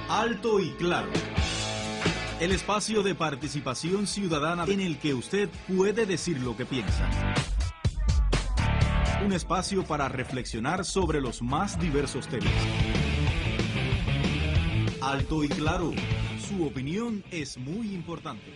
Alto y Claro. El espacio de participación ciudadana en el que usted puede decir lo que piensa. Un espacio para reflexionar sobre los más diversos temas. Alto y Claro. Su opinión es muy importante.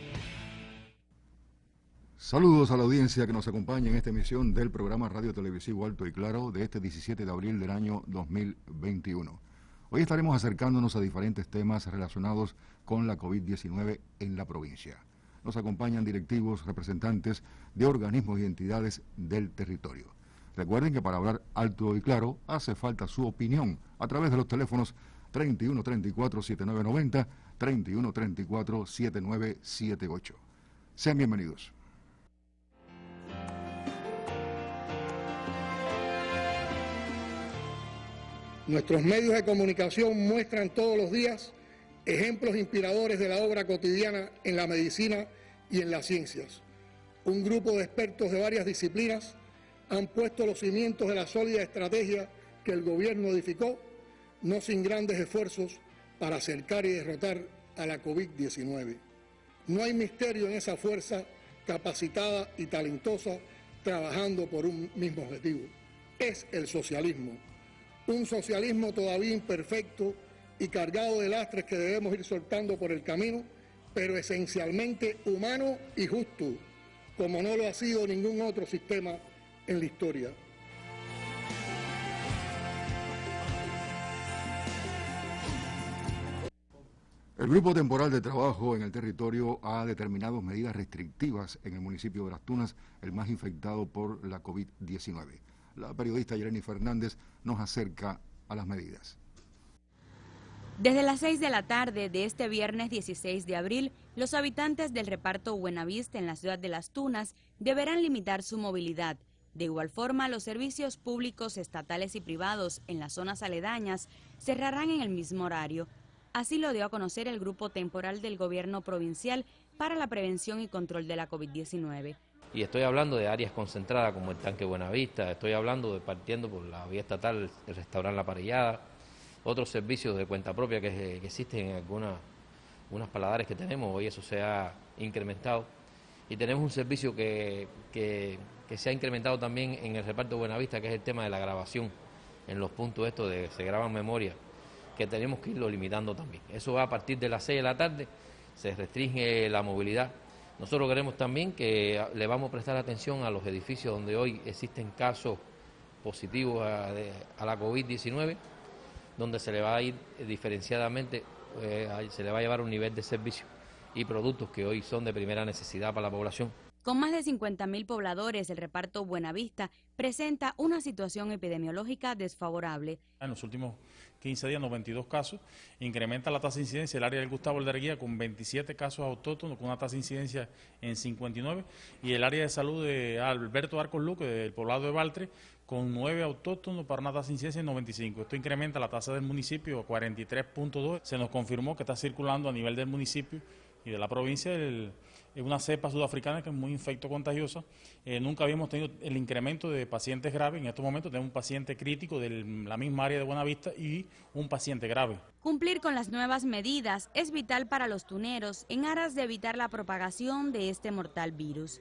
Saludos a la audiencia que nos acompaña en esta emisión del programa radio televisivo Alto y Claro de este 17 de abril del año 2021. Hoy estaremos acercándonos a diferentes temas relacionados con la COVID-19 en la provincia. Nos acompañan directivos, representantes de organismos y entidades del territorio. Recuerden que para hablar alto y claro hace falta su opinión a través de los teléfonos 3134-7990, 3134-7978. Sean bienvenidos. Nuestros medios de comunicación muestran todos los días ejemplos inspiradores de la obra cotidiana en la medicina y en las ciencias. Un grupo de expertos de varias disciplinas han puesto los cimientos de la sólida estrategia que el gobierno edificó, no sin grandes esfuerzos, para acercar y derrotar a la COVID-19. No hay misterio en esa fuerza capacitada y talentosa trabajando por un mismo objetivo. Es el socialismo. Un socialismo todavía imperfecto y cargado de lastres que debemos ir soltando por el camino, pero esencialmente humano y justo, como no lo ha sido ningún otro sistema en la historia. El Grupo Temporal de Trabajo en el territorio ha determinado medidas restrictivas en el municipio de Las Tunas, el más infectado por la COVID-19. La periodista Yereni Fernández nos acerca a las medidas. Desde las 6 de la tarde de este viernes 16 de abril, los habitantes del reparto Buenavista en la ciudad de Las Tunas deberán limitar su movilidad. De igual forma, los servicios públicos estatales y privados en las zonas aledañas cerrarán en el mismo horario. Así lo dio a conocer el Grupo Temporal del Gobierno Provincial para la Prevención y Control de la COVID-19. Y estoy hablando de áreas concentradas como el Tanque Buenavista, estoy hablando de partiendo por la vía estatal, el restaurante La Parrillada, otros servicios de cuenta propia que existen en unos paladares que tenemos, hoy eso se ha incrementado. Y tenemos un servicio que se ha incrementado también en el reparto Buenavista, que es el tema de la grabación en los puntos estos de se graban memoria, que tenemos que irlo limitando también. Eso va a partir de las 6 de la tarde, se restringe la movilidad. Nosotros queremos también que le vamos a prestar atención a los edificios donde hoy existen casos positivos a la COVID-19, donde se le va a ir diferenciadamente, se le va a llevar un nivel de servicio y productos que hoy son de primera necesidad para la población. Con más de 50.000 pobladores, el reparto Buenavista presenta una situación epidemiológica desfavorable. En los últimos 15 días, 92 casos, incrementa la tasa de incidencia el área del Gustavo Alderguía con 27 casos autóctonos, con una tasa de incidencia en 59, y el área de salud de Alberto Arcos Luque, del poblado de Baltre, con 9 autóctonos para una tasa de incidencia en 95. Esto incrementa la tasa del municipio a 43.2. Se nos confirmó que está circulando a nivel del municipio y de la provincia una cepa sudafricana que es muy infectocontagiosa. Nunca habíamos tenido el incremento de pacientes graves. En estos momentos tenemos un paciente crítico de la misma área de Buenavista y un paciente grave. Cumplir con las nuevas medidas es vital para los tuneros en aras de evitar la propagación de este mortal virus.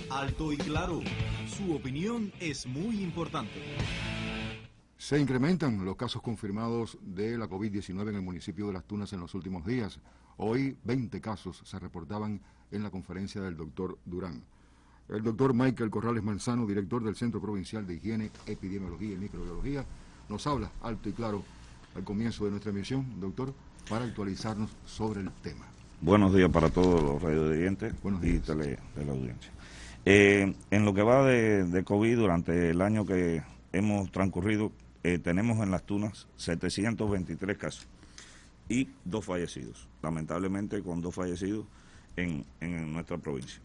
Alto y Claro. Su opinión es muy importante. Se incrementan los casos confirmados de la COVID-19 en el municipio de Las Tunas en los últimos días. Hoy 20 casos se reportaban en la conferencia del doctor Durán. El doctor Michael Corrales Manzano, director del Centro Provincial de Higiene, Epidemiología y Microbiología, nos habla alto y claro al comienzo de nuestra emisión, doctor, para actualizarnos sobre el tema. Buenos días para todos los radioyentes y teleaudiencia. En lo que va de COVID durante el año que hemos transcurrido, tenemos en Las Tunas 723 casos y 2 fallecidos, lamentablemente con 2 fallecidos en nuestra provincia.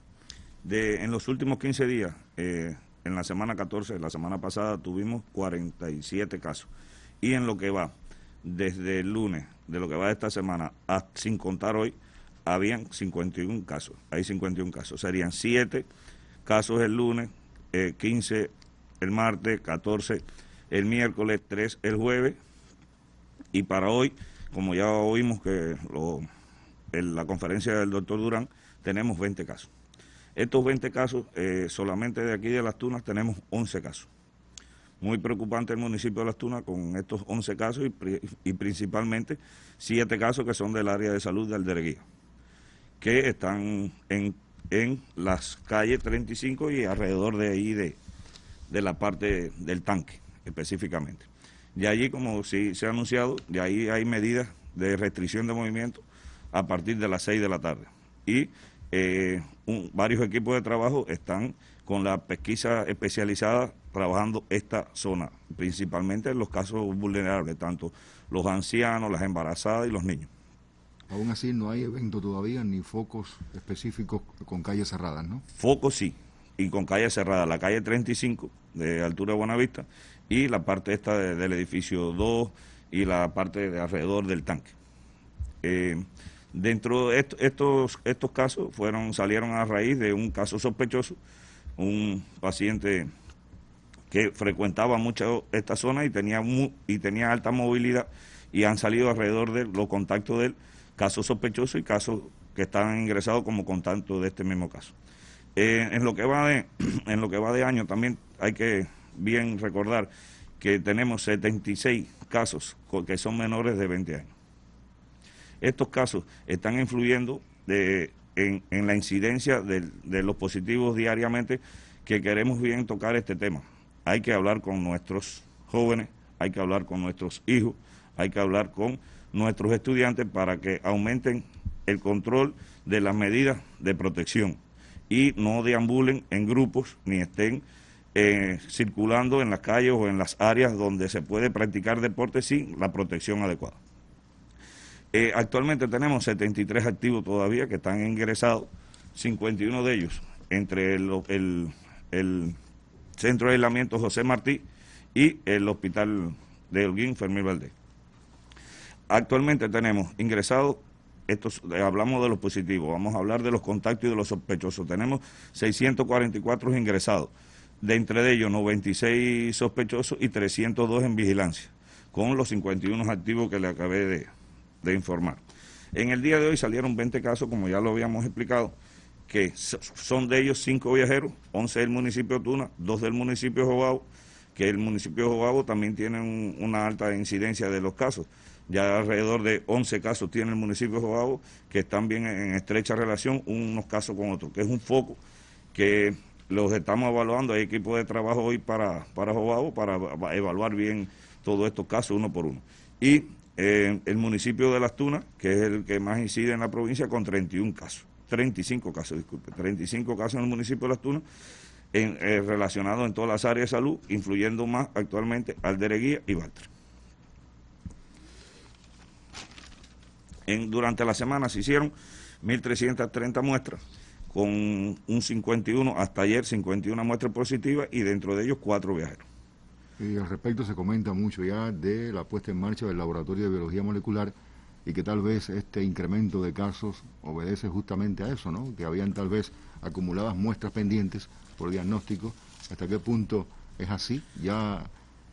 En los últimos 15 días, en la semana 14, la semana pasada, tuvimos 47 casos. Y en lo que va, desde el lunes, de lo que va de esta semana, sin contar hoy, habían 51 casos. Hay 51 casos. Serían 7 casos el lunes, 15 el martes, 14 el miércoles, 3 el jueves, y para hoy, como ya oímos que en la conferencia del doctor Durán, tenemos 20 casos. Estos 20 casos, solamente de aquí de Las Tunas tenemos 11 casos. Muy preocupante el municipio de Las Tunas con estos 11 casos y principalmente 7 casos que son del área de salud de Aldereguía, que están en las calles 35 y alrededor de ahí de la parte del tanque específicamente. De allí, como sí se ha anunciado, de ahí hay medidas de restricción de movimiento a partir de las 6 de la tarde. Y varios equipos de trabajo están con la pesquisa especializada trabajando esta zona, principalmente en los casos vulnerables, tanto los ancianos, las embarazadas y los niños. Aún así no hay evento todavía ni focos específicos con calles cerradas, ¿no? Focos sí, y con calles cerradas, la calle 35 de altura de Buenavista y la parte esta del edificio 2 y la parte de alrededor del tanque. Dentro de estos casos salieron a raíz de un caso sospechoso, un paciente que frecuentaba mucho esta zona y tenía alta movilidad, y han salido alrededor de los contactos de él casos sospechosos y casos que están ingresados como contacto de este mismo caso. En lo que va de año también hay que bien recordar que tenemos 76 casos que son menores de 20 años. Estos casos están influyendo en la incidencia de los positivos diariamente, que queremos bien tocar este tema. Hay que hablar con nuestros jóvenes, hay que hablar con nuestros hijos, hay que hablar con nuestros estudiantes para que aumenten el control de las medidas de protección y no deambulen en grupos ni estén circulando en las calles o en las áreas donde se puede practicar deporte sin la protección adecuada. Actualmente tenemos 73 activos todavía que están ingresados, 51 de ellos entre el Centro de Aislamiento José Martí y el Hospital de Holguín Fermín Valdés. Actualmente tenemos ingresados, hablamos de los positivos, vamos a hablar de los contactos y de los sospechosos. Tenemos 644 ingresados, de entre ellos 96 sospechosos y 302 en vigilancia, con los 51 activos que le acabé de informar. En el día de hoy salieron 20 casos, como ya lo habíamos explicado, que son de ellos 5 viajeros, 11 del municipio de Tuna, 2 del municipio de Jobabo, que el municipio de Jobabo también tiene una alta incidencia de los casos. Ya alrededor de 11 casos tiene el municipio de Jobabo, que están bien en estrecha relación unos casos con otros, que es un foco que los estamos evaluando. Hay equipos de trabajo hoy para Jobabo para evaluar bien todos estos casos uno por uno. Y el municipio de Las Tunas, que es el que más incide en la provincia, con 35 casos en el municipio de Las Tunas, relacionados en todas las áreas de salud, influyendo más actualmente Aldereguía y Baltra. Durante la semana se hicieron 1.330 muestras, con un 51, hasta ayer 51 muestras positivas, y dentro de ellos 4 viajeros. Y al respecto se comenta mucho ya de la puesta en marcha del Laboratorio de Biología Molecular, y que tal vez este incremento de casos obedece justamente a eso, ¿no? Que habían tal vez acumuladas muestras pendientes por diagnóstico. ¿Hasta qué punto es así? ¿Ya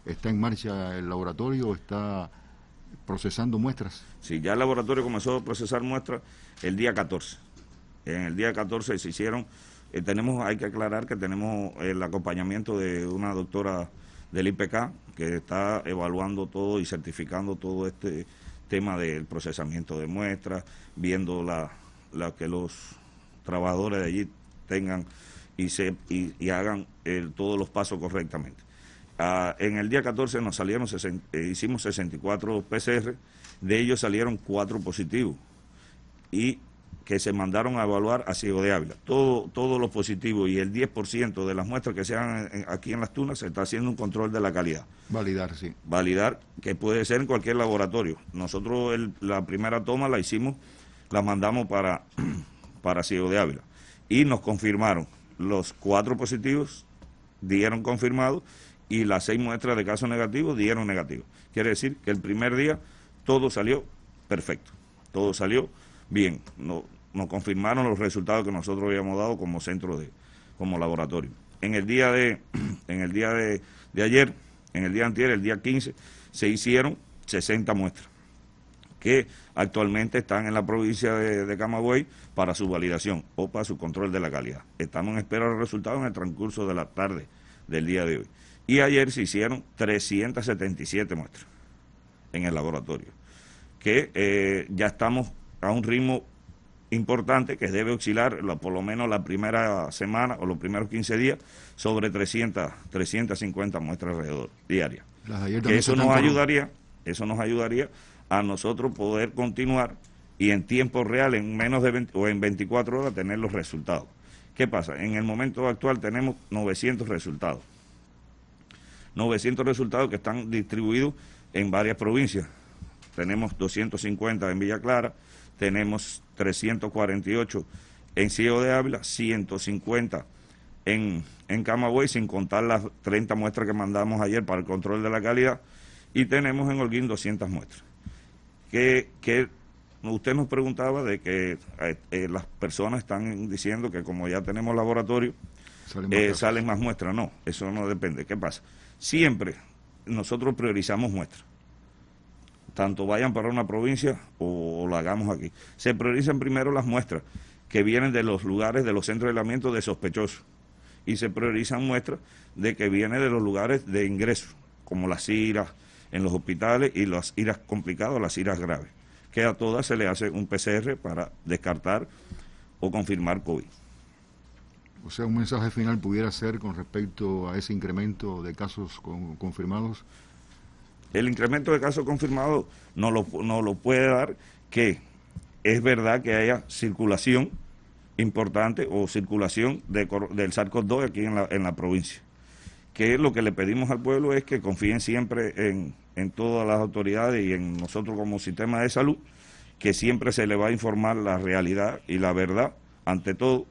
está en marcha el laboratorio o está procesando muestras? Sí, ya el laboratorio comenzó a procesar muestras el día 14. En el día 14 se hicieron, hay que aclarar que tenemos el acompañamiento de una doctora del IPK que está evaluando todo y certificando todo este tema del procesamiento de muestras, viendo que los trabajadores de allí tengan y hagan todos los pasos correctamente. En el día 14 nos salieron hicimos 64 PCR, de ellos salieron 4 positivos y que se mandaron a evaluar a Ciego de Ávila. Todos los positivos y el 10% de las muestras que se hagan aquí en Las Tunas se está haciendo un control de la calidad. Validar, sí. Validar, que puede ser en cualquier laboratorio. Nosotros la primera toma la mandamos para Ciego de Ávila y nos confirmaron. Los 4 positivos dieron confirmado y las 6 muestras de casos negativos dieron negativo. Quiere decir que el primer día todo salió perfecto, todo salió bien. Nos confirmaron los resultados que nosotros habíamos dado como como laboratorio. En el día de ayer, en el día anterior, el día 15, se hicieron 60 muestras. que actualmente están en la provincia de Camagüey para su validación o para su control de la calidad. Estamos en espera de los resultados en el transcurso de la tarde del día de hoy. Y ayer se hicieron 377 muestras en el laboratorio, que ya estamos a un ritmo importante que debe oscilar por lo menos la primera semana o los primeros 15 días sobre 350 muestras alrededor diarias. Eso nos ayudaría a nosotros poder continuar y en tiempo real, en menos de 20 o en 24 horas, tener los resultados. ¿Qué pasa? En el momento actual tenemos 900 resultados. 900 resultados que están distribuidos en varias provincias. Tenemos 250 en Villa Clara, tenemos 348 en Ciego de Ávila, 150 en Camagüey, sin contar las 30 muestras que mandamos ayer para el control de la calidad, y tenemos en Holguín 200 muestras. Que usted nos preguntaba de que las personas están diciendo que como ya tenemos laboratorio, salen más muestras. No, eso no depende. ¿Qué pasa? Siempre nosotros priorizamos muestras, tanto vayan para una provincia o la hagamos aquí. Se priorizan primero las muestras que vienen de los lugares, de los centros de aislamiento de sospechosos, y se priorizan muestras de que vienen de los lugares de ingreso, como las iras en los hospitales y las iras complicadas, las iras graves, que a todas se le hace un PCR para descartar o confirmar COVID. O sea, un mensaje final pudiera ser con respecto a ese incremento de casos confirmados. El incremento de casos confirmados no lo puede dar que es verdad que haya circulación importante o circulación del SARS-CoV-2 aquí en la provincia. Que lo que le pedimos al pueblo es que confíen siempre en todas las autoridades y en nosotros como sistema de salud, que siempre se le va a informar la realidad y la verdad ante todo,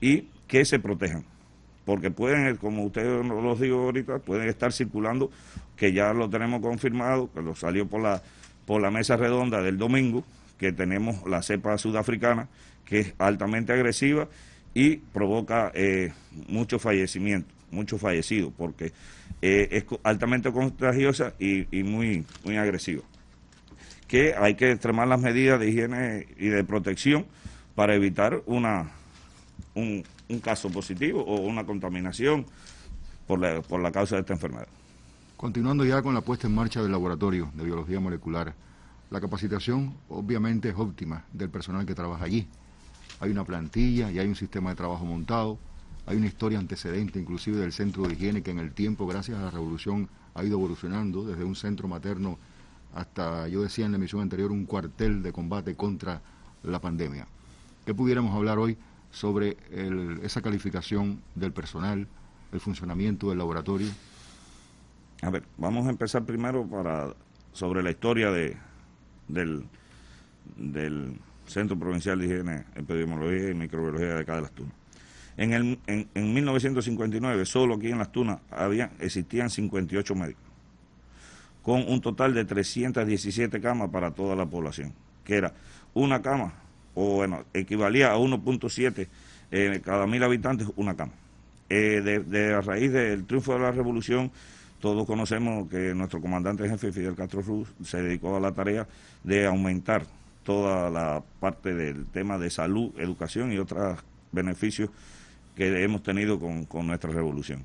y que se protejan, porque pueden, como ustedes los digo ahorita, pueden estar circulando, que ya lo tenemos confirmado, que lo salió por la mesa redonda del domingo, que tenemos la cepa sudafricana, que es altamente agresiva y provoca muchos fallecidos, porque es altamente contagiosa y muy agresiva. Que hay que extremar las medidas de higiene y de protección para evitar un caso positivo o una contaminación por la causa de esta enfermedad. Continuando ya con la puesta en marcha del laboratorio de biología molecular, la capacitación obviamente es óptima del personal que trabaja allí. Hay una plantilla y hay un sistema de trabajo montado, hay una historia antecedente inclusive del centro de higiene que en el tiempo, gracias a la revolución, ha ido evolucionando desde un centro materno hasta, yo decía en la emisión anterior, un cuartel de combate contra la pandemia. ¿Qué pudiéramos hablar hoy sobre esa calificación del personal, el funcionamiento del laboratorio? A ver, vamos a empezar primero sobre la historia del Centro Provincial de Higiene, Epidemiología y Microbiología de acá de Las Tunas. En 1959, solo aquí en Las Tunas existían 58 médicos, con un total de 317 camas para toda la población, que era una cama, o bueno, equivalía a 1.7 cada 1.000 habitantes, una cama. A raíz del triunfo de la revolución, todos conocemos que nuestro comandante jefe, Fidel Castro Ruz, se dedicó a la tarea de aumentar toda la parte del tema de salud, educación y otros beneficios que hemos tenido con nuestra revolución.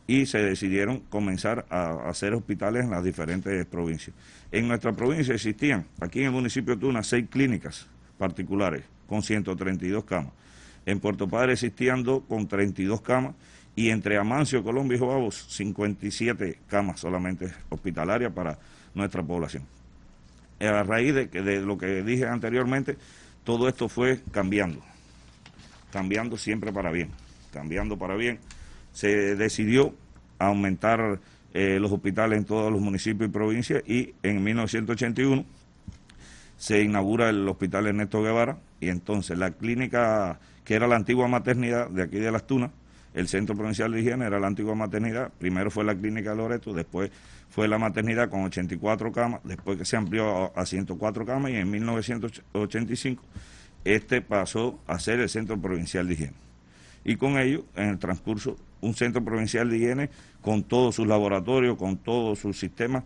Y se decidieron comenzar a hacer hospitales en las diferentes provincias. En nuestra provincia existían, aquí en el municipio de Tuna, 6 clínicas particulares con 132 camas. En Puerto Padre existían 2 con 32 camas, y entre Amancio, Colombia y Jobabos, 57 camas solamente hospitalarias para nuestra población. A raíz de lo que dije anteriormente, todo esto fue cambiando siempre para bien, Se decidió aumentar los hospitales en todos los municipios y provincias, y en 1981 se inaugura el Hospital Ernesto Guevara, y entonces la clínica, que era la antigua maternidad de aquí de Las Tunas, el Centro Provincial de Higiene era la antigua maternidad, primero fue la clínica de Loreto, después fue la maternidad con 84 camas, después que se amplió a 104 camas, y en 1985 pasó a ser el Centro Provincial de Higiene. Y con ello, en el transcurso, un Centro Provincial de Higiene con todos sus laboratorios, con todos sus sistemas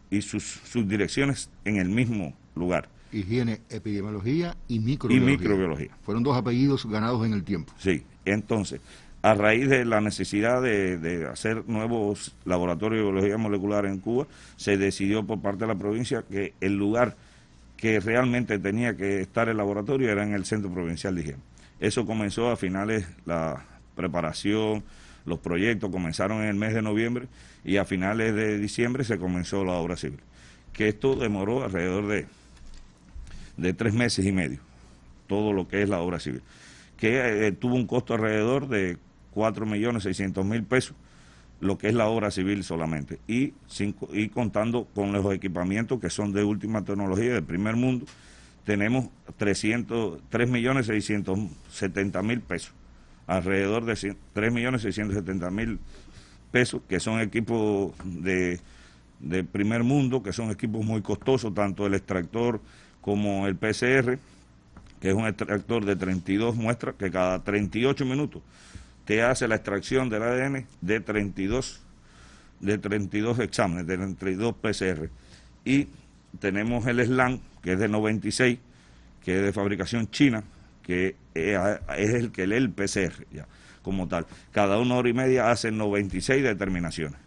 y sus subdirecciones en el mismo lugar. Higiene, epidemiología y microbiología. Fueron 2 apellidos ganados en el tiempo. Sí, entonces, a raíz de la necesidad de hacer nuevos laboratorios de biología molecular en Cuba, se decidió por parte de la provincia que el lugar que realmente tenía que estar el laboratorio era en el Centro Provincial de Higiene. Eso comenzó a finales, la preparación, los proyectos comenzaron en el mes de noviembre y a finales de diciembre se comenzó la obra civil. Que esto demoró alrededor de 3 meses y medio, todo lo que es la obra civil, que tuvo un costo alrededor de 4.600.000 pesos, lo que es la obra civil solamente, y contando con los equipamientos que son de última tecnología, de primer mundo, tenemos 3.670.000 pesos, alrededor de 3.670.000 pesos, que son equipos de primer mundo, que son equipos muy costosos, tanto el extractor como el PCR, que es un extractor de 32 muestras, que cada 38 minutos te hace la extracción del ADN de 32 exámenes, de 32 PCR. Y tenemos el SLAM, que es de 96, que es de fabricación china, que es el que lee el PCR, ya, como tal. Cada 1 hora y media hacen 96 determinaciones.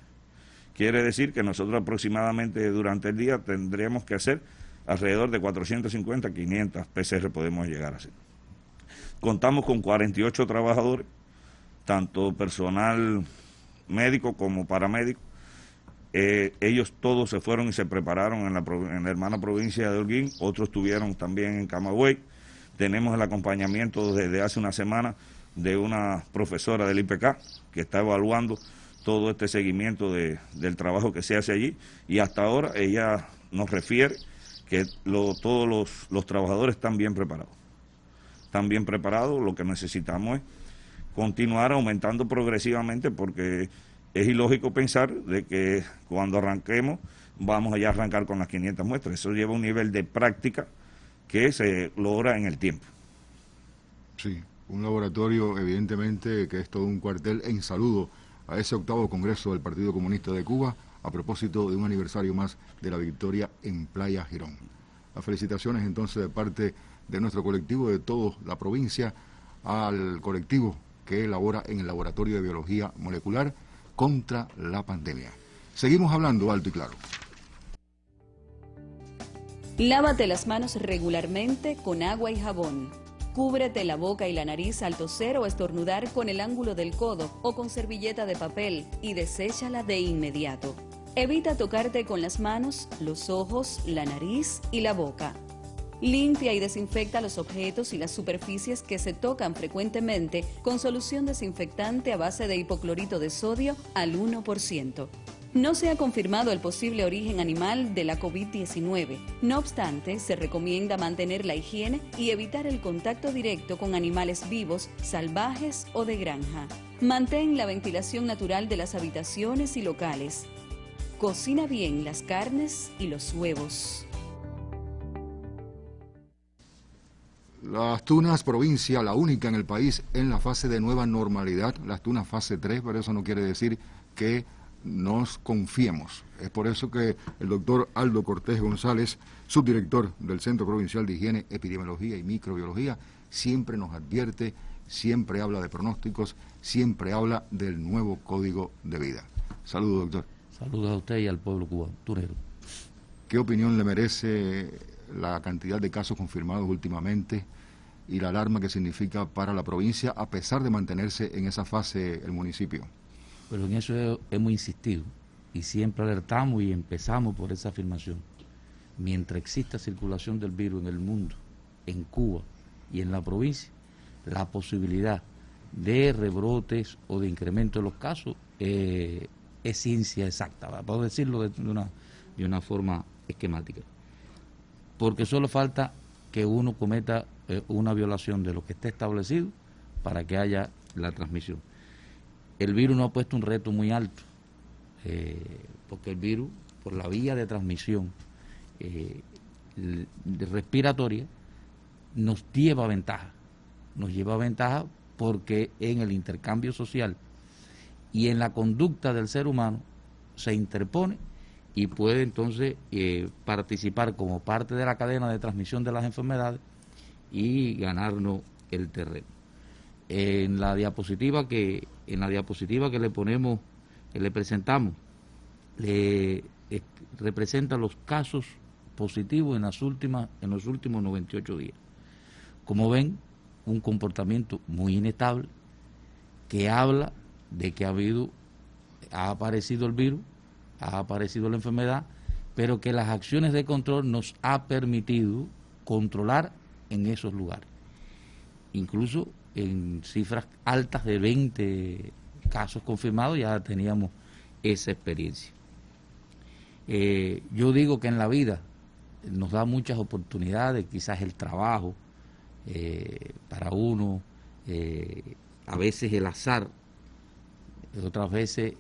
Quiere decir que nosotros aproximadamente durante el día tendríamos que hacer alrededor de 450, 500 PCR podemos llegar a hacer. Contamos con 48 trabajadores, tanto personal médico como paramédico. Ellos todos se fueron y se prepararon en la hermana provincia de Holguín, otros estuvieron también en Camagüey. Tenemos el acompañamiento desde hace una semana de una profesora del IPK que está evaluando todo este seguimiento del trabajo que se hace allí, y hasta ahora ella nos refiere que todos los trabajadores están bien preparados. Están bien preparados, lo que necesitamos es continuar aumentando progresivamente, porque es ilógico pensar de que cuando arranquemos vamos allá a arrancar con las 500 muestras. Eso lleva un nivel de práctica que se logra en el tiempo. Sí, un laboratorio evidentemente que es todo un cuartel en saludo a ese 8º Congreso del Partido Comunista de Cuba, a propósito de un aniversario más de la victoria en Playa Girón. Las felicitaciones entonces de parte de nuestro colectivo, de toda la provincia, al colectivo que elabora en el Laboratorio de Biología Molecular contra la pandemia. Seguimos hablando alto y claro. Lávate las manos regularmente con agua y jabón. Cúbrete la boca y la nariz al toser o estornudar con el ángulo del codo o con servilleta de papel y deséchala de inmediato. Evita tocarte con las manos, los ojos, la nariz y la boca. Limpia y desinfecta los objetos y las superficies que se tocan frecuentemente con solución desinfectante a base de hipoclorito de sodio al 1%. No se ha confirmado el posible origen animal de la COVID-19. No obstante, se recomienda mantener la higiene y evitar el contacto directo con animales vivos, salvajes o de granja. Mantén la ventilación natural de las habitaciones y locales. Cocina bien las carnes y los huevos. Las Tunas, provincia, la única en el país en la fase de nueva normalidad, las Tunas fase 3, pero eso no quiere decir que nos confiemos. Es por eso que el doctor Aldo Cortés González, subdirector del Centro Provincial de Higiene, Epidemiología y Microbiología, siempre nos advierte, siempre habla de pronósticos, siempre habla del nuevo Código de Vida. Saludos, doctor. Saludos a usted y al pueblo cubano, tunero. ¿Qué opinión le merece la cantidad de casos confirmados últimamente y la alarma que significa para la provincia, a pesar de mantenerse en esa fase el municipio? Pero en eso hemos insistido y siempre alertamos y empezamos por esa afirmación. Mientras exista circulación del virus en el mundo, en Cuba y en la provincia, la posibilidad de rebrotes o de incremento de los casos es ciencia exacta, puedo decirlo de una forma esquemática. Porque solo falta que uno cometa una violación de lo que está establecido para que haya la transmisión. El virus nos ha puesto un reto muy alto, porque el virus, por la vía de transmisión respiratoria, nos lleva ventaja porque en el intercambio social y en la conducta del ser humano se interpone y puede entonces participar como parte de la cadena de transmisión de las enfermedades y ganarnos el terreno. En la diapositiva que le ponemos, que le presentamos, representa los casos positivos en los últimos 98 días. Como ven, un comportamiento muy inestable que habla de que ha aparecido el virus, ha aparecido la enfermedad, pero que las acciones de control nos ha permitido controlar en esos lugares. Incluso en cifras altas de 20 casos confirmados ya teníamos esa experiencia. Yo digo que en la vida nos da muchas oportunidades, quizás el trabajo, para uno, a veces el azar, otras veces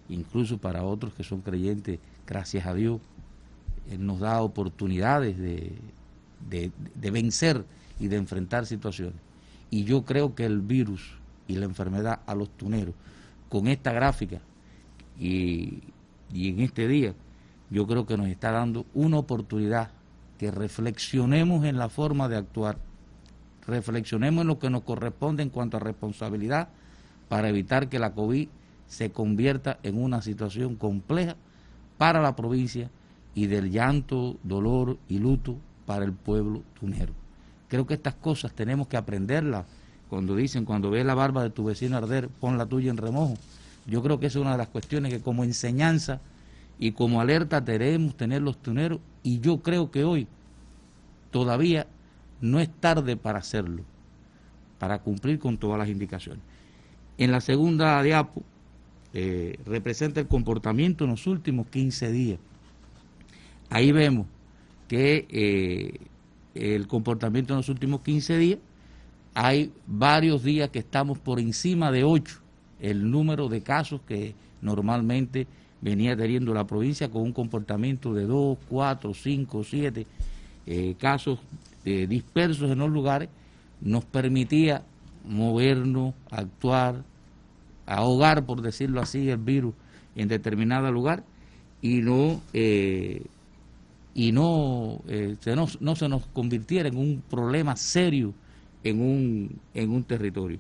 incluso para otros que son creyentes, gracias a Dios, nos da oportunidades de vencer y de enfrentar situaciones. Y yo creo que el virus y la enfermedad a los tuneros, con esta gráfica y en este día, yo creo que nos está dando una oportunidad que reflexionemos en la forma de actuar, reflexionemos en lo que nos corresponde en cuanto a responsabilidad para evitar que la COVID se convierta en una situación compleja para la provincia y del llanto, dolor y luto para el pueblo tunero. Creo que estas cosas tenemos que aprenderlas. Cuando dicen, cuando ves la barba de tu vecino arder, pon la tuya en remojo. Yo creo que esa es una de las cuestiones que como enseñanza y como alerta debemos tener los tuneros, y yo creo que hoy todavía no es tarde para hacerlo, para cumplir con todas las indicaciones. En la segunda diapo representa el comportamiento en los últimos 15 días. Ahí vemos que el comportamiento en los últimos 15 días, hay varios días que estamos por encima de 8, el número de casos que normalmente venía teniendo la provincia, con un comportamiento de 2, 4, 5, 7 casos dispersos en los lugares, nos permitía movernos, actuar, ahogar, por decirlo así, el virus en determinado lugar y no se nos convirtiera en un problema serio en un territorio.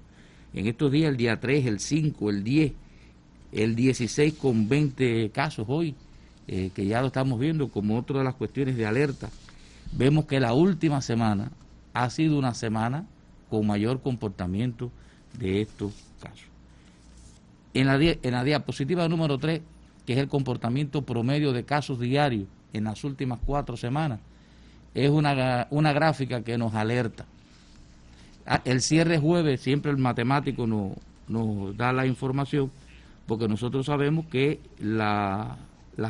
En estos días, el día 3, el 5, el 10, el 16 con 20 casos hoy, que ya lo estamos viendo como otra de las cuestiones de alerta. Vemos que la última semana ha sido una semana con mayor comportamiento de estos casos. En la diapositiva número 3, que es el comportamiento promedio de casos diarios en las últimas 4 semanas, es una gráfica que nos alerta. El cierre jueves, siempre el matemático nos da la información, porque nosotros sabemos que las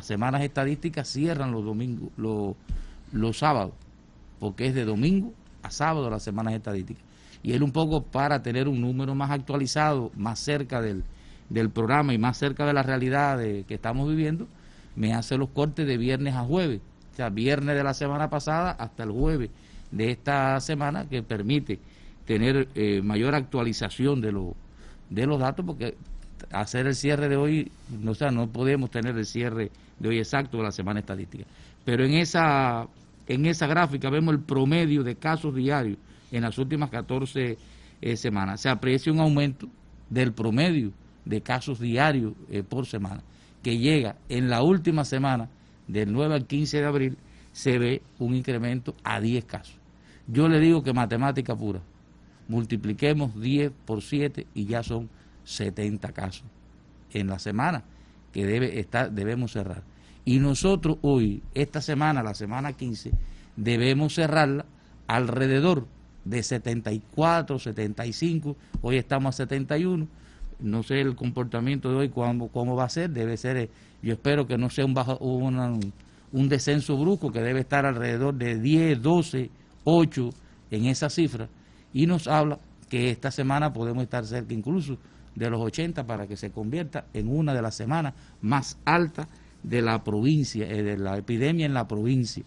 semanas estadísticas cierran los domingos, los sábados, porque es de domingo a sábado las semanas estadísticas. Y él un poco para tener un número más actualizado, más cerca del programa y más cerca de la realidad que estamos viviendo, me hace los cortes de viernes a jueves, o sea, viernes de la semana pasada hasta el jueves de esta semana, que permite tener mayor actualización de los datos, porque hacer el cierre de hoy, o sea, no podemos tener el cierre de hoy exacto de la semana estadística. Pero en esa gráfica vemos el promedio de casos diarios en las últimas 14 semanas. Se aprecia un aumento del promedio de casos diarios por semana, que llega en la última semana, del 9 al 15 de abril, se ve un incremento a 10 casos. Yo le digo que matemática pura, multipliquemos 10 por 7 y ya son 70 casos en la semana que debemos cerrar. Y nosotros hoy, esta semana, la semana 15, debemos cerrarla alrededor de 74, 75, hoy estamos a 71, no sé el comportamiento de hoy cómo va a ser, debe ser, yo espero que no sea un descenso brusco, que debe estar alrededor de 10, 12, 8 en esa cifra, y nos habla que esta semana podemos estar cerca incluso de los 80 para que se convierta en una de las semanas más altas de la provincia, de la epidemia en la provincia.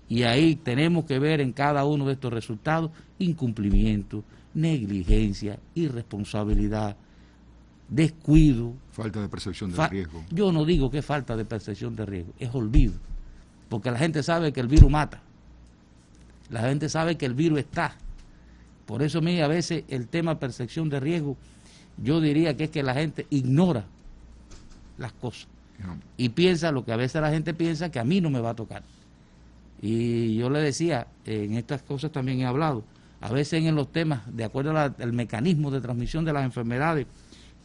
Y ahí tenemos que ver en cada uno de estos resultados incumplimiento, negligencia, irresponsabilidad, descuido. Falta de percepción del riesgo. Yo no digo que es falta de percepción de riesgo, es olvido. Porque la gente sabe que el virus mata. La gente sabe que el virus está. Por eso a veces el tema percepción de riesgo, yo diría que es que la gente ignora las cosas. Y piensa lo que a veces la gente piensa, que a mí no me va a tocar. Y yo le decía, en estas cosas también he hablado, a veces en los temas, de acuerdo al mecanismo de transmisión de las enfermedades,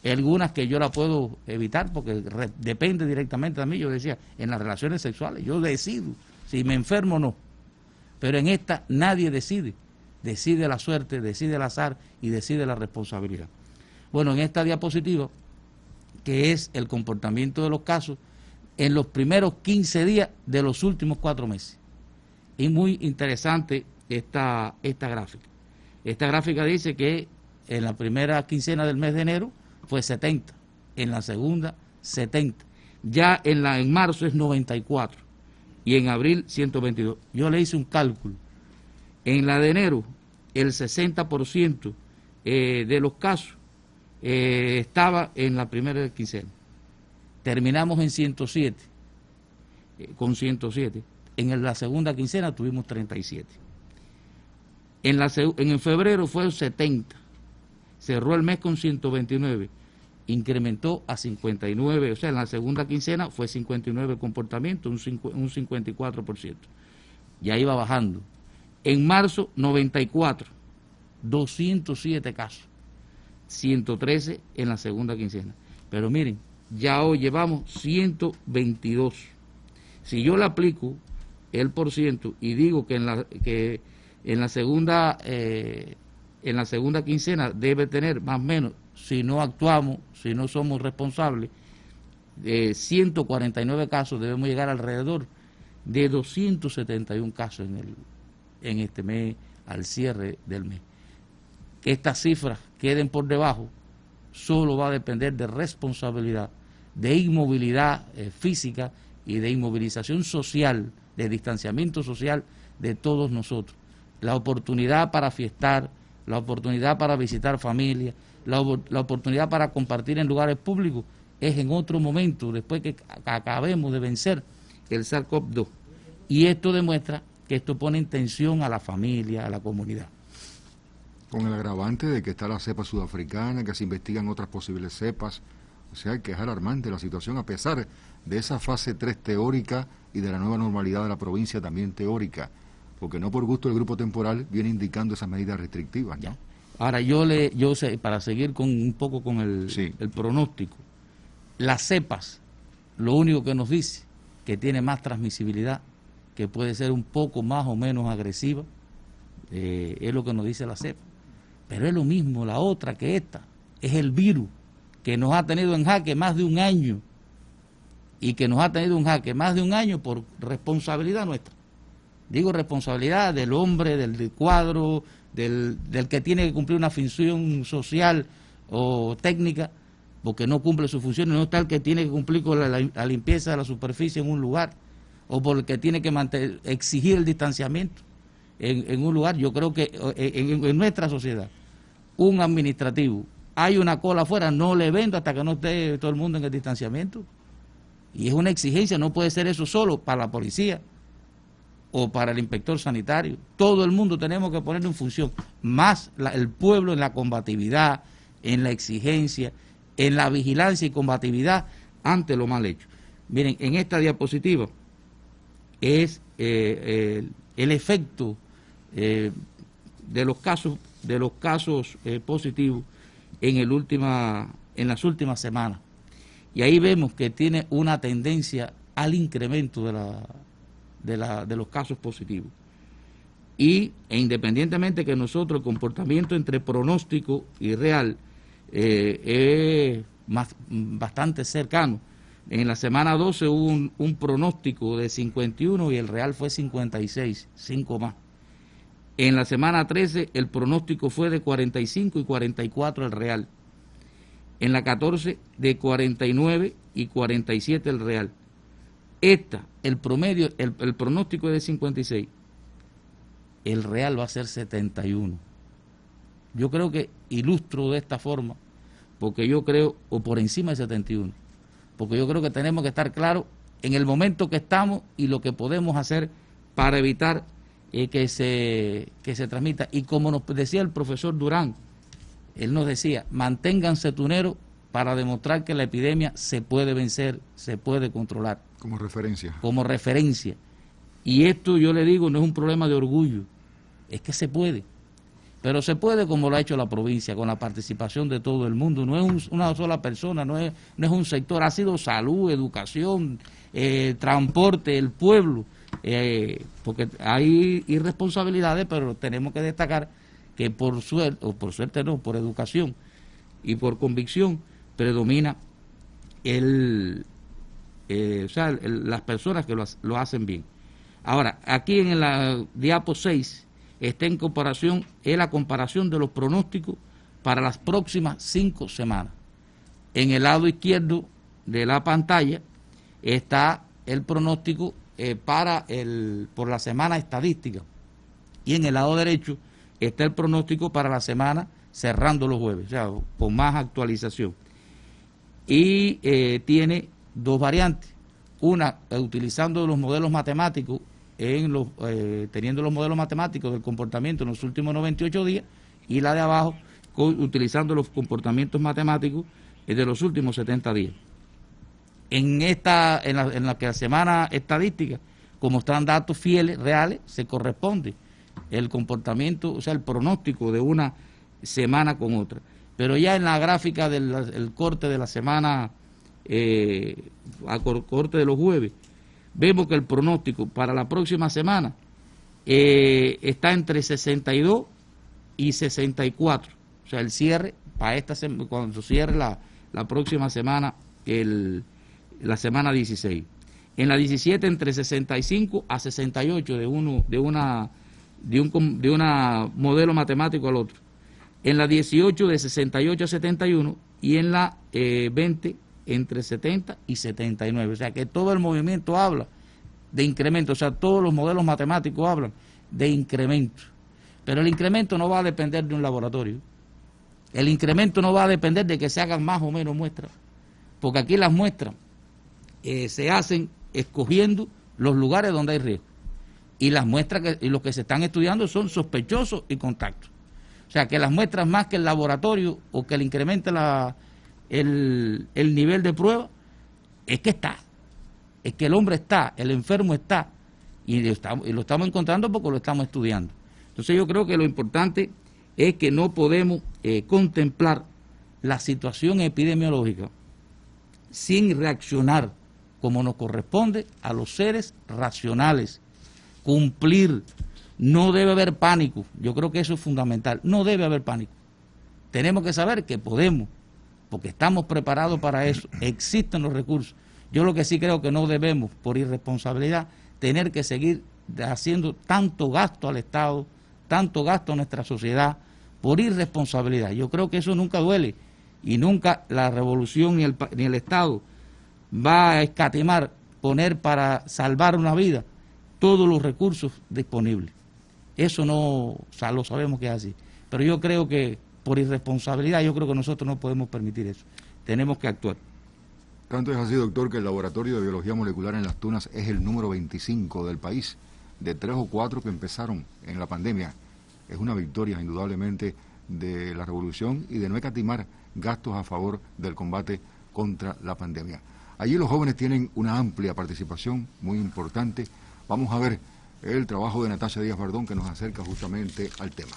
algunas que yo la puedo evitar porque depende directamente de mí. Yo decía, en las relaciones sexuales, yo decido si me enfermo o no. Pero en esta nadie decide. Decide la suerte, decide el azar y decide la responsabilidad. Bueno, en esta diapositiva, que es el comportamiento de los casos en los primeros 15 días de los últimos 4 meses. Y muy interesante esta gráfica. Esta gráfica dice que en la primera quincena del mes de enero fue 70, en la segunda 70, ya en marzo es 94 y en abril 122. Yo le hice un cálculo. En la de enero el 60% de los casos estaba en la primera quincena. Terminamos en 107, con 107. En la segunda quincena tuvimos 37. En febrero fue 70. Cerró el mes con 129. Incrementó a 59. O sea, en la segunda quincena fue 59 el comportamiento, un 54%. Ya iba bajando. En marzo, 94. 207 casos. 113 en la segunda quincena. Pero miren, ya hoy llevamos 122. Si yo le aplico el % y digo que en la segunda quincena debe tener más o menos, si no actuamos, si no somos responsables, 149 casos, debemos llegar alrededor de 271 casos en este mes, al cierre del mes. Que estas cifras queden por debajo solo va a depender de responsabilidad, de inmovilidad física y de inmovilización social, de distanciamiento social de todos nosotros. La oportunidad para fiestar, la oportunidad para visitar familia, la oportunidad para compartir en lugares públicos es en otro momento, después que acabemos de vencer el SARS-CoV-2. Y esto demuestra que esto pone en tensión a la familia, a la comunidad. Con el agravante de que está la cepa sudafricana, que se investigan otras posibles cepas. O sea, que es alarmante la situación, a pesar de esa fase 3 teórica y de la nueva normalidad de la provincia también teórica, porque no por gusto el grupo temporal viene indicando esas medidas restrictivas, ¿no? Ahora yo sé, para seguir un poco con el pronóstico, las cepas, lo único que nos dice que tiene más transmisibilidad, que puede ser un poco más o menos agresiva, es lo que nos dice la cepa. Pero es lo mismo la otra que esta, es el virus que nos ha tenido en jaque más de un año, y que nos ha tenido en jaque más de un año por responsabilidad nuestra. Digo responsabilidad del hombre, del cuadro, del que tiene que cumplir una función social o técnica, porque no cumple su función, no está el que tiene que cumplir con la limpieza de la superficie en un lugar, o por el que tiene que exigir el distanciamiento en un lugar. Yo creo que en nuestra sociedad, un administrativo, hay una cola afuera, no le vendo hasta que no esté todo el mundo en el distanciamiento. Y es una exigencia, no puede ser eso solo para la policía o para el inspector sanitario. Todo el mundo tenemos que poner en función, más el pueblo en la combatividad, en la exigencia, en la vigilancia y combatividad ante lo mal hecho. Miren, en esta diapositiva es el efecto de los casos positivos en las últimas semanas. Y ahí vemos que tiene una tendencia al incremento de los casos positivos. E independientemente que nosotros el comportamiento entre pronóstico y real es bastante cercano. En la semana 12 hubo un pronóstico de 51 y el real fue 56, 5 más. En la semana 13 el pronóstico fue de 45 y 44 el real. En la 14 de 49 y 47 el real. El promedio, el pronóstico es de 56. El real va a ser 71. Yo creo que ilustro de esta forma porque yo creo, o por encima de 71, porque yo creo que tenemos que estar claros en el momento que estamos y lo que podemos hacer para evitar que se transmita. Y como nos decía el profesor Durán, él nos decía, manténganse tuneros para demostrar que la epidemia se puede vencer, se puede controlar. Como referencia. Como referencia. Y esto, yo le digo, no es un problema de orgullo, es que se puede. Pero se puede como lo ha hecho la provincia, con la participación de todo el mundo. No es una sola persona, no es un sector, ha sido salud, educación, transporte, el pueblo. Porque hay irresponsabilidades, pero tenemos que destacar que por suerte, o por suerte no, por educación y por convicción, predomina las personas que lo hacen bien. Ahora, aquí en la diapo 6 está en comparación, es la comparación de los pronósticos para las próximas 5 semanas. En el lado izquierdo de la pantalla está el pronóstico por la semana estadística, y en el lado derecho está el pronóstico para la semana cerrando los jueves, o sea, con más actualización. Y tiene dos variantes, una utilizando los modelos matemáticos, teniendo los modelos matemáticos del comportamiento en los últimos 98 días, y la de abajo utilizando los comportamientos matemáticos de los últimos 70 días. En la que la semana estadística, como están datos fieles, reales, se corresponde el comportamiento, o sea, el pronóstico de una semana con otra. Pero ya en la gráfica del corte de la semana, corte de los jueves, vemos que el pronóstico para la próxima semana está entre 62 y 64. O sea, el cierre, para cuando cierre la próxima semana, la semana 16. En la 17 entre 65 a 68 de un modelo matemático al otro. En la 18 de 68 a 71 y en la 20 entre 70 y 79. O sea que todo el movimiento habla de incremento, o sea, todos los modelos matemáticos hablan de incremento. Pero el incremento no va a depender de un laboratorio. El incremento no va a depender de que se hagan más o menos muestras, porque aquí las muestras se hacen escogiendo los lugares donde hay riesgo. Y las muestras y los que se están estudiando son sospechosos y contactos. O sea, que las muestras más que el laboratorio o que le incremente el nivel de prueba, es que está. Es que el hombre está, el enfermo está, y lo estamos encontrando porque lo estamos estudiando. Entonces yo creo que lo importante es que no podemos contemplar la situación epidemiológica sin reaccionar como nos corresponde a los seres racionales. Cumplir. No debe haber pánico. Yo creo que eso es fundamental. No debe haber pánico. Tenemos que saber que podemos, porque estamos preparados para eso. Existen los recursos. Yo lo que sí creo que no debemos, por irresponsabilidad, tener que seguir haciendo tanto gasto al Estado, tanto gasto a nuestra sociedad, por irresponsabilidad. Yo creo que eso nunca duele, y nunca la revolución ni el Estado va a escatimar poner para salvar una vida todos los recursos disponibles. Eso no, o sea, lo sabemos que es así. Pero yo creo que por irresponsabilidad, yo creo que nosotros no podemos permitir eso. Tenemos que actuar. Tanto es así, doctor, que el Laboratorio de Biología Molecular en Las Tunas es el número 25 del país, de 3 o 4 que empezaron en la pandemia. Es una victoria, indudablemente, de la revolución y de no escatimar gastos a favor del combate contra la pandemia. Allí los jóvenes tienen una amplia participación, muy importante. Vamos a ver el trabajo de Natasha Díaz Bardón, que nos acerca justamente al tema.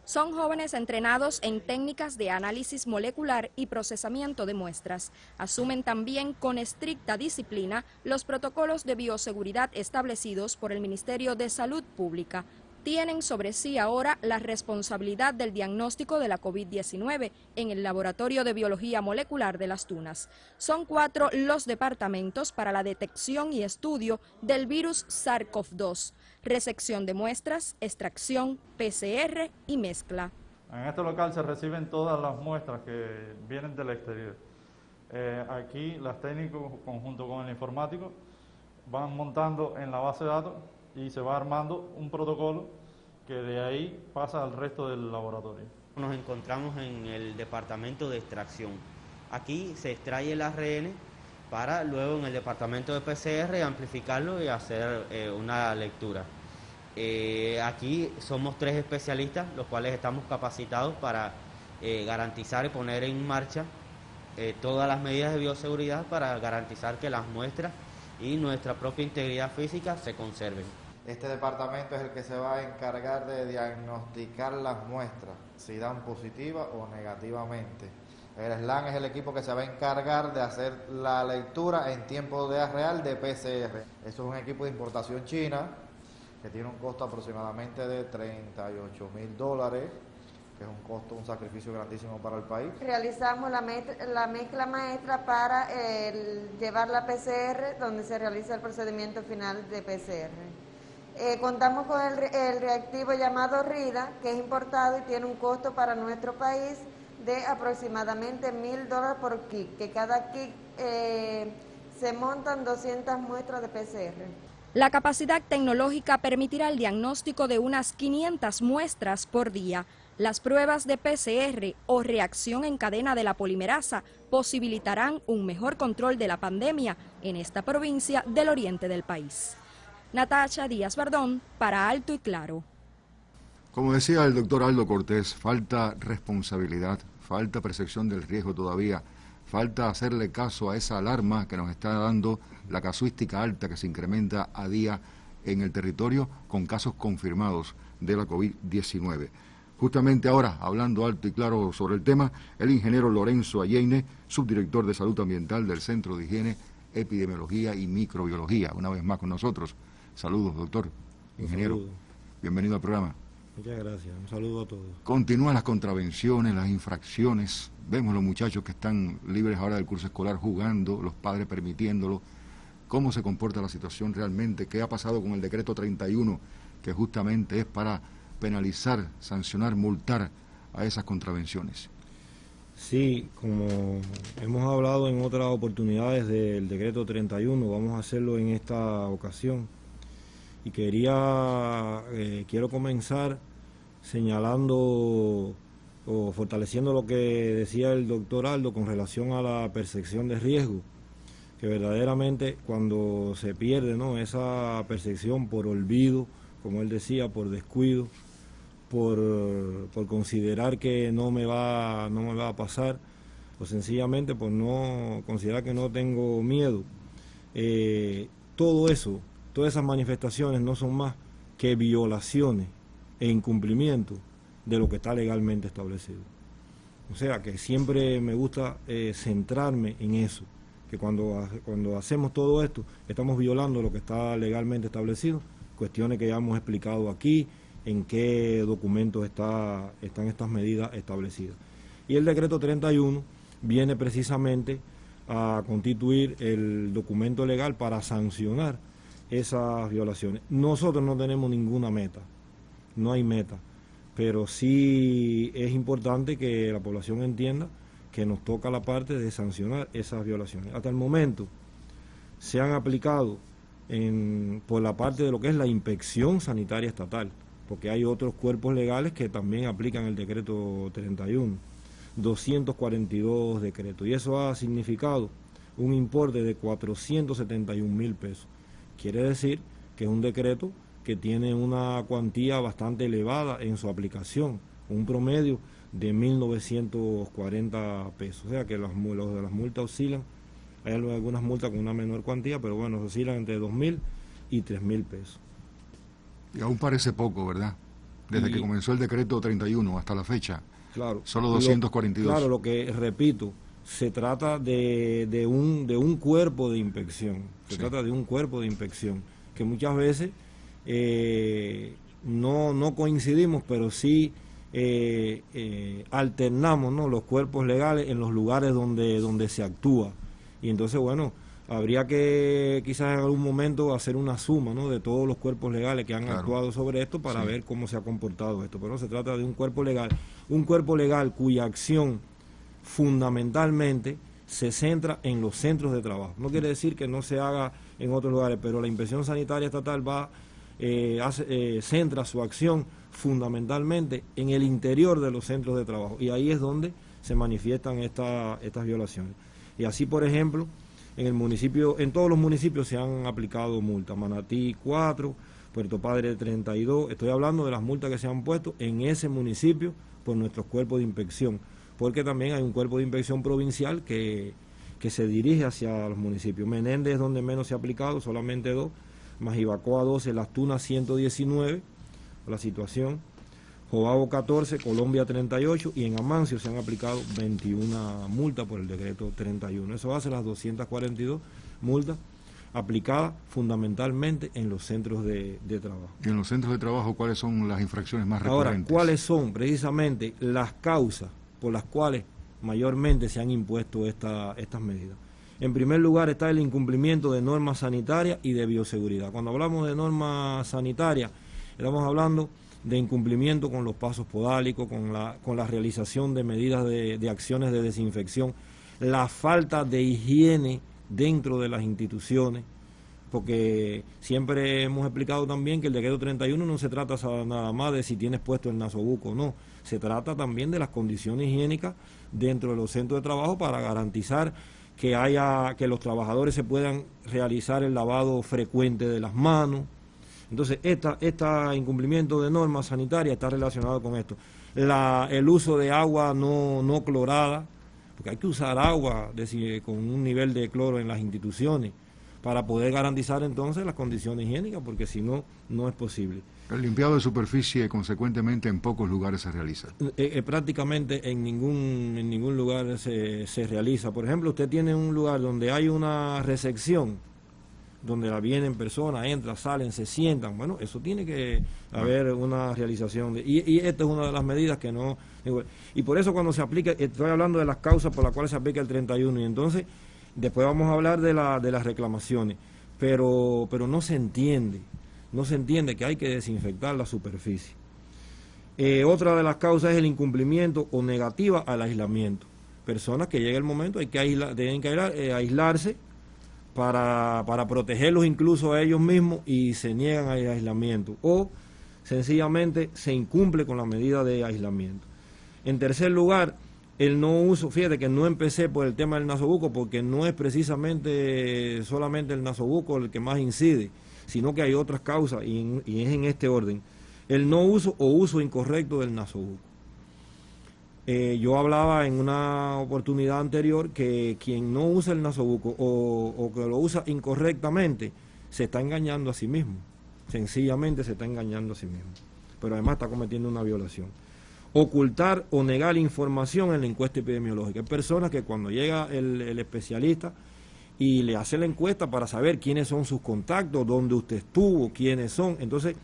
Son jóvenes entrenados en técnicas de análisis molecular y procesamiento de muestras. Asumen también con estricta disciplina los protocolos de bioseguridad establecidos por el Ministerio de Salud Pública. Tienen sobre sí ahora la responsabilidad del diagnóstico de la COVID-19 en el Laboratorio de Biología Molecular de Las Tunas. Son 4 los departamentos para la detección y estudio del virus SARS-CoV-2, resección de muestras, extracción, PCR y mezcla. En este local se reciben todas las muestras que vienen del exterior. Aquí los técnicos, conjunto con el informático, van montando en la base de datos y se va armando un protocolo que de ahí pasa al resto del laboratorio. Nos encontramos en el departamento de extracción. Aquí se extrae el ARN para luego en el departamento de PCR amplificarlo y hacer una lectura. Aquí somos 3 especialistas, los cuales estamos capacitados para garantizar y poner en marcha todas las medidas de bioseguridad para garantizar que las muestras y nuestra propia integridad física se conserven. Este departamento es el que se va a encargar de diagnosticar las muestras, si dan positiva o negativamente. El SLAN es el equipo que se va a encargar de hacer la lectura en tiempo real de PCR. Eso es un equipo de importación china que tiene un costo aproximadamente de $38.000, que es un costo, un sacrificio grandísimo para el país. Realizamos la mezcla maestra para llevar la PCR, donde se realiza el procedimiento final de PCR. Contamos con el reactivo llamado RIDA, que es importado y tiene un costo para nuestro país de aproximadamente $1.000 por kit, que cada kit se montan 200 muestras de PCR. La capacidad tecnológica permitirá el diagnóstico de unas 500 muestras por día. Las pruebas de PCR o reacción en cadena de la polimerasa posibilitarán un mejor control de la pandemia en esta provincia del oriente del país. Natacha Díaz Bardón, para Alto y Claro. Como decía el doctor Aldo Cortés, falta responsabilidad, falta percepción del riesgo todavía, falta hacerle caso a esa alarma que nos está dando la casuística alta que se incrementa a día en el territorio con casos confirmados de la COVID-19. Justamente ahora, hablando alto y claro sobre el tema, el ingeniero Lorenzo Alleine, subdirector de Salud Ambiental del Centro de Higiene, Epidemiología y Microbiología, una vez más con nosotros. Saludos, doctor, ingeniero. Saludo. Bienvenido al programa. Muchas gracias, un saludo a todos. Continúan las contravenciones, las infracciones. Vemos los muchachos que están libres ahora del curso escolar jugando, los padres permitiéndolo. ¿Cómo se comporta la situación realmente? ¿Qué ha pasado con el decreto 31, que justamente es para penalizar, sancionar, multar a esas contravenciones? Sí, como hemos hablado en otras oportunidades del decreto 31, vamos a hacerlo en esta ocasión. Y quiero comenzar señalando o fortaleciendo lo que decía el doctor Aldo con relación a la percepción de riesgo, que verdaderamente cuando se pierde, ¿no?, esa percepción por olvido, como él decía, por descuido, por considerar que no me va a pasar, o sencillamente por no considerar que no tengo miedo, todo eso, todas esas manifestaciones no son más que violaciones e incumplimientos de lo que está legalmente establecido. O sea que siempre me gusta centrarme en eso, que cuando hacemos todo esto estamos violando lo que está legalmente establecido, cuestiones que ya hemos explicado aquí, en qué documentos están estas medidas establecidas. Y el decreto 31 viene precisamente a constituir el documento legal para sancionar esas violaciones. Nosotros no tenemos ninguna meta, no hay meta, pero sí es importante que la población entienda que nos toca la parte de sancionar esas violaciones. Hasta el momento se han aplicado por la parte de lo que es la inspección sanitaria estatal, porque hay otros cuerpos legales que también aplican el decreto 31, 242 decretos, y eso ha significado un importe de 471.000 pesos. Quiere decir que es un decreto que tiene una cuantía bastante elevada en su aplicación, un promedio de 1.940 pesos. O sea que los de las multas oscilan, hay algunas multas con una menor cuantía, pero bueno, oscilan entre 2.000 y 3.000 pesos. Y aún parece poco, ¿verdad? Desde que comenzó el decreto 31 hasta la fecha, claro, solo 242. Claro, lo que repito, se trata de un cuerpo de inspección, trata de un cuerpo de inspección, que muchas veces no coincidimos, pero sí alternamos, ¿no?, los cuerpos legales en los lugares donde se actúa. Y entonces, bueno, habría que quizás en algún momento hacer una suma, ¿no?, de todos los cuerpos legales que han actuado sobre esto para ver cómo se ha comportado esto. Pero no se trata de un cuerpo legal cuya acción fundamentalmente se centra en los centros de trabajo. No quiere decir que no se haga en otros lugares, pero la inspección sanitaria estatal va centra su acción fundamentalmente en el interior de los centros de trabajo, y ahí es donde se manifiestan estas violaciones. Y así, por ejemplo, en todos los municipios se han aplicado multas. Manatí 4, Puerto Padre 32, estoy hablando de las multas que se han puesto en ese municipio por nuestros cuerpos de inspección, porque también hay un cuerpo de inspección provincial que se dirige hacia los municipios. Menéndez es donde menos se ha aplicado, solamente 2, Majibacoa 12, Las Tunas 119, la situación, Jobabo 14, Colombia 38, y en Amancio se han aplicado 21 multas por el decreto 31. Eso hace las 242 multas aplicadas fundamentalmente en los centros de trabajo. ¿Y en los centros de trabajo cuáles son las infracciones más recurrentes? Ahora, ¿cuáles son precisamente las causas por las cuales mayormente se han impuesto estas medidas? En primer lugar está el incumplimiento de normas sanitarias y de bioseguridad. Cuando hablamos de normas sanitarias, estamos hablando de incumplimiento con los pasos podálicos, con la realización de medidas de acciones de desinfección, la falta de higiene dentro de las instituciones, porque siempre hemos explicado también que el decreto 31 no se trata nada más de si tienes puesto el nasobuco o no, se trata también de las condiciones higiénicas dentro de los centros de trabajo para garantizar que los trabajadores se puedan realizar el lavado frecuente de las manos. Entonces, este incumplimiento de normas sanitarias está relacionado con esto. El uso de agua no clorada, porque hay que usar agua con un nivel de cloro en las instituciones para poder garantizar entonces las condiciones higiénicas, porque si no, no es posible. El limpiado de superficie, consecuentemente, en pocos lugares se realiza. Prácticamente en ningún lugar se realiza. Por ejemplo, usted tiene un lugar donde hay una recepción, donde vienen personas, entran, salen, se sientan. Bueno, eso tiene que haber una realización. Y esta es una de las medidas que no... Y por eso cuando se aplica, estoy hablando de las causas por las cuales se aplica el 31, y entonces después vamos a hablar de las reclamaciones. Pero no se entiende que hay que desinfectar la superficie. Otra de las causas es el incumplimiento o negativa al aislamiento. Personas que llega el momento, tienen que aislarse para protegerlos incluso a ellos mismos, y se niegan al aislamiento, o sencillamente se incumple con la medida de aislamiento. En tercer lugar, el no uso, fíjate que no empecé por el tema del nasobuco, porque no es precisamente solamente el nasobuco el que más incide, sino que hay otras causas, y es en este orden. El no uso o uso incorrecto del nasobuco. Yo hablaba en una oportunidad anterior que quien no usa el nasobuco o que lo usa incorrectamente se está engañando a sí mismo, sencillamente se está engañando a sí mismo, pero además está cometiendo una violación. Ocultar o negar información en la encuesta epidemiológica. Hay personas que cuando llega el especialista y le hace la encuesta para saber quiénes son sus contactos, dónde usted estuvo, quiénes son, entonces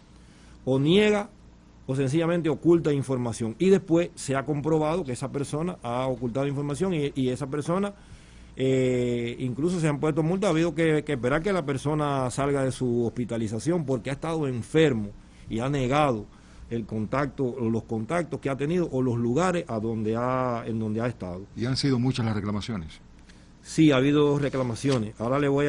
o niega o sencillamente oculta información, y después se ha comprobado que esa persona ha ocultado información y esa persona incluso se han puesto multas, ha habido que esperar que la persona salga de su hospitalización porque ha estado enfermo y ha negado el contacto o los contactos que ha tenido o los lugares en donde ha estado. ¿Y han sido muchas las reclamaciones? Sí, ha habido reclamaciones. Ahora le voy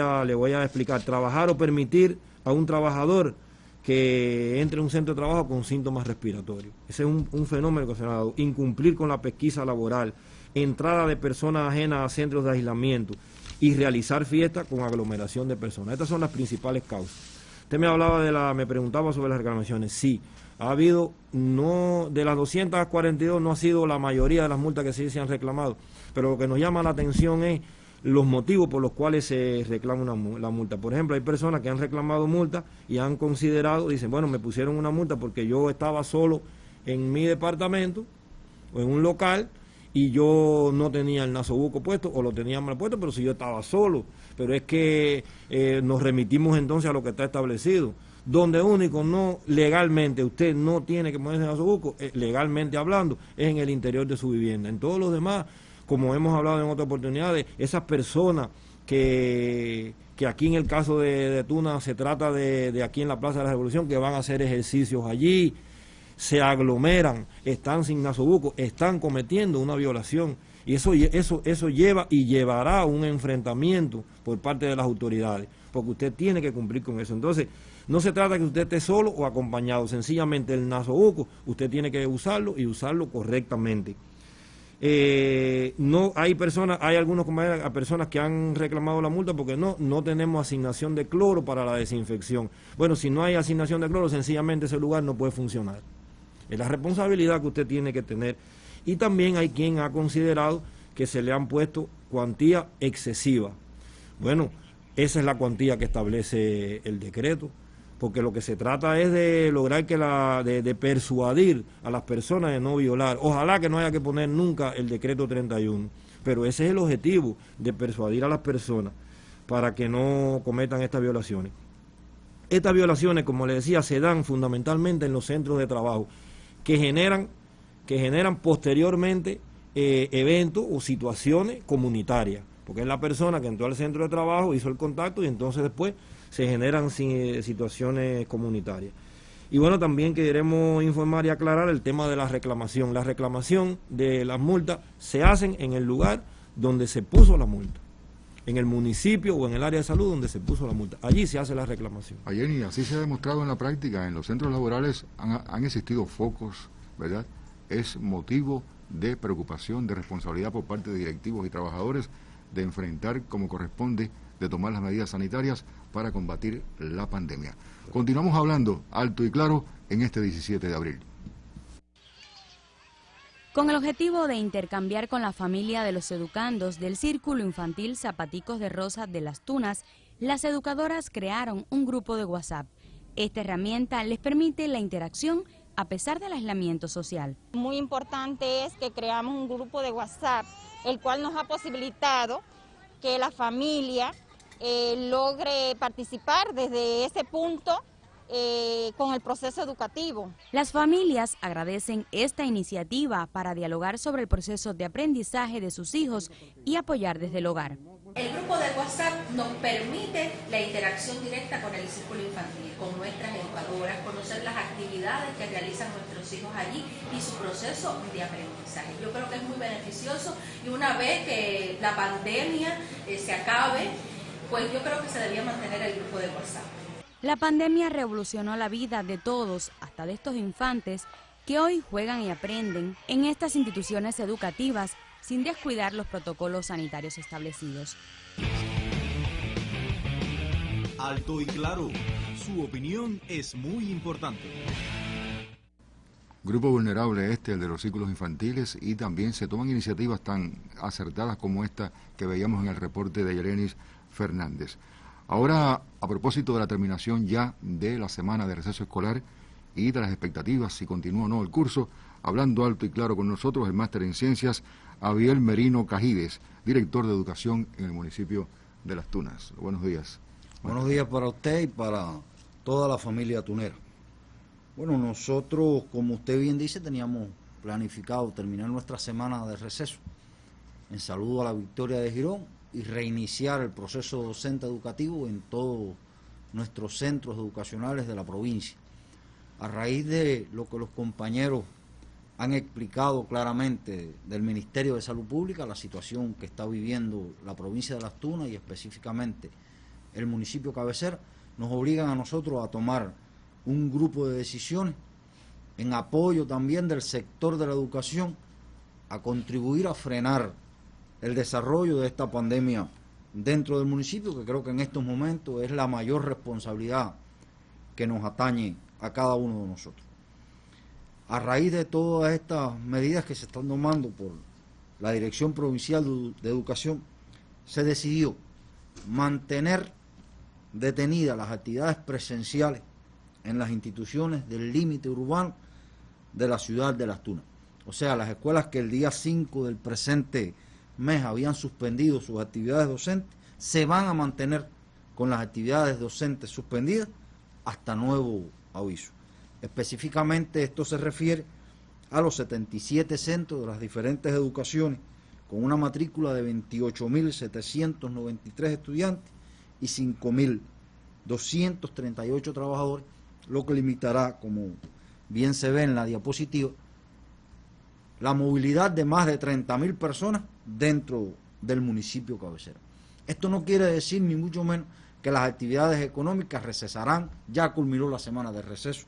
a explicar. Trabajar o permitir a un trabajador que entre a un centro de trabajo con síntomas respiratorios. Ese es un fenómeno que se ha dado. Incumplir con la pesquisa laboral, entrada de personas ajenas a centros de aislamiento y realizar fiestas con aglomeración de personas. Estas son las principales causas. Usted me preguntaba sobre las reclamaciones. Sí, ha habido, no de las 242 no ha sido la mayoría de las multas que se han reclamado, pero lo que nos llama la atención es los motivos por los cuales se reclama la multa. Por ejemplo, hay personas que han reclamado multas y han considerado, dicen, bueno, me pusieron una multa porque yo estaba solo en mi departamento o en un local y yo no tenía el nasobuco puesto o lo tenía mal puesto, pero si yo estaba solo. Pero es que nos remitimos entonces a lo que está establecido. Donde único no legalmente usted no tiene que ponerse el nasobuco, legalmente hablando, es en el interior de su vivienda. En todos los demás, como hemos hablado en otras oportunidades, esas personas que aquí en el caso de Tuna se trata de aquí en la Plaza de la Revolución, que van a hacer ejercicios allí, se aglomeran, están sin nasobuco, están cometiendo una violación Y eso lleva y llevará un enfrentamiento por parte de las autoridades, porque usted tiene que cumplir con eso. Entonces, no se trata de que usted esté solo o acompañado, sencillamente el nasobuco usted tiene que usarlo y usarlo correctamente. No hay personas, hay algunos compañeros, personas que han reclamado la multa porque no tenemos asignación de cloro para la desinfección. Bueno, si no hay asignación de cloro, sencillamente ese lugar no puede funcionar. Es la responsabilidad que usted tiene que tener. Y también hay quien ha considerado que se le han puesto cuantía excesiva. Bueno, esa es la cuantía que establece el decreto, porque lo que se trata es de lograr de persuadir a las personas de no violar. Ojalá que no haya que poner nunca el decreto 31, pero ese es el objetivo, de persuadir a las personas para que no cometan estas violaciones. Estas violaciones, como les decía, se dan fundamentalmente en los centros de trabajo, que generan posteriormente eventos o situaciones comunitarias, porque es la persona que entró al centro de trabajo, hizo el contacto y entonces después se generan situaciones comunitarias. Y bueno, también queremos informar y aclarar el tema de la reclamación. La reclamación de las multas se hacen en el lugar donde se puso la multa, en el municipio o en el área de salud donde se puso la multa. Allí se hace la reclamación. Jenny, así se ha demostrado en la práctica. En los centros laborales han existido focos, ¿verdad? Es motivo de preocupación, de responsabilidad por parte de directivos y trabajadores de enfrentar como corresponde, de tomar las medidas sanitarias para combatir la pandemia. Continuamos hablando alto y claro en este 17 de abril. Con el objetivo de intercambiar con la familia de los educandos del Círculo Infantil Zapaticos de Rosa de Las Tunas, las educadoras crearon un grupo de WhatsApp. Esta herramienta les permite la interacción a pesar del aislamiento social. Muy importante es que creamos un grupo de WhatsApp, el cual nos ha posibilitado que la familia logre participar desde ese punto con el proceso educativo. Las familias agradecen esta iniciativa para dialogar sobre el proceso de aprendizaje de sus hijos y apoyar desde el hogar. El grupo de WhatsApp nos permite la interacción directa con el círculo infantil, con nuestras educadoras, conocer las actividades que realizan nuestros hijos allí y su proceso de aprendizaje. Yo creo que es muy beneficioso y una vez que la pandemia se acabe, pues yo creo que se debía mantener el grupo de WhatsApp. La pandemia revolucionó la vida de todos, hasta de estos infantes que hoy juegan y aprenden en estas instituciones educativas sin descuidar los protocolos sanitarios establecidos. Alto y claro, su opinión es muy importante. Grupo vulnerable el de los círculos infantiles, y también se toman iniciativas tan acertadas como esta que veíamos en el reporte de Yerenis Fernández. Ahora, a propósito de la terminación ya de la semana de receso escolar y de las expectativas, si continúa o no el curso, hablando alto y claro con nosotros el máster en ciencias, Abiel Merino Cajides, director de educación en el municipio de Las Tunas. Buenos días. Buenos días para usted y para toda la familia tunera. Bueno, nosotros, como usted bien dice, teníamos planificado terminar nuestra semana de receso en saludo a la victoria de Girón y reiniciar el proceso docente educativo en todos nuestros centros educacionales de la provincia. A raíz de lo que los compañeros han explicado claramente del Ministerio de Salud Pública, la situación que está viviendo la provincia de Las Tunas y específicamente el municipio cabecera, nos obligan a nosotros a tomar un grupo de decisiones en apoyo también del sector de la educación a contribuir a frenar el desarrollo de esta pandemia dentro del municipio, que creo que en estos momentos es la mayor responsabilidad que nos atañe a cada uno de nosotros. A raíz de todas estas medidas que se están tomando por la Dirección Provincial de Educación, se decidió mantener detenidas las actividades presenciales en las instituciones del límite urbano de la ciudad de Las Tunas. O sea, las escuelas que el día 5 del presente mes habían suspendido sus actividades docentes, se van a mantener con las actividades docentes suspendidas hasta nuevo aviso. Específicamente esto se refiere a los 77 centros de las diferentes educaciones con una matrícula de 28.793 estudiantes y 5.238 trabajadores, lo que limitará, como bien se ve en la diapositiva, la movilidad de más de 30.000 personas dentro del municipio cabecera. Esto no quiere decir ni mucho menos que las actividades económicas recesarán, ya culminó la semana de receso.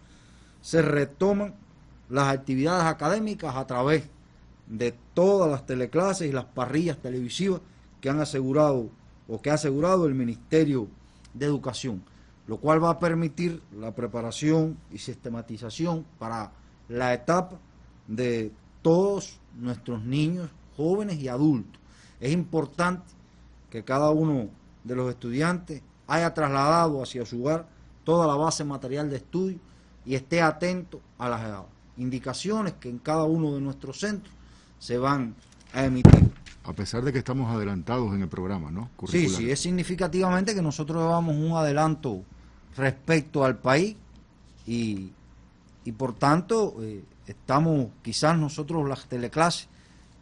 Se retoman las actividades académicas a través de todas las teleclases y las parrillas televisivas que han asegurado o que ha asegurado el Ministerio de Educación, lo cual va a permitir la preparación y sistematización para la etapa de todos nuestros niños, jóvenes y adultos. Es importante que cada uno de los estudiantes haya trasladado hacia su hogar toda la base material de estudio y esté atento a las indicaciones que en cada uno de nuestros centros se van a emitir. A pesar de que estamos adelantados en el programa, ¿no? Sí, sí, es significativamente que nosotros llevamos un adelanto respecto al país y por tanto estamos, quizás nosotros las teleclases,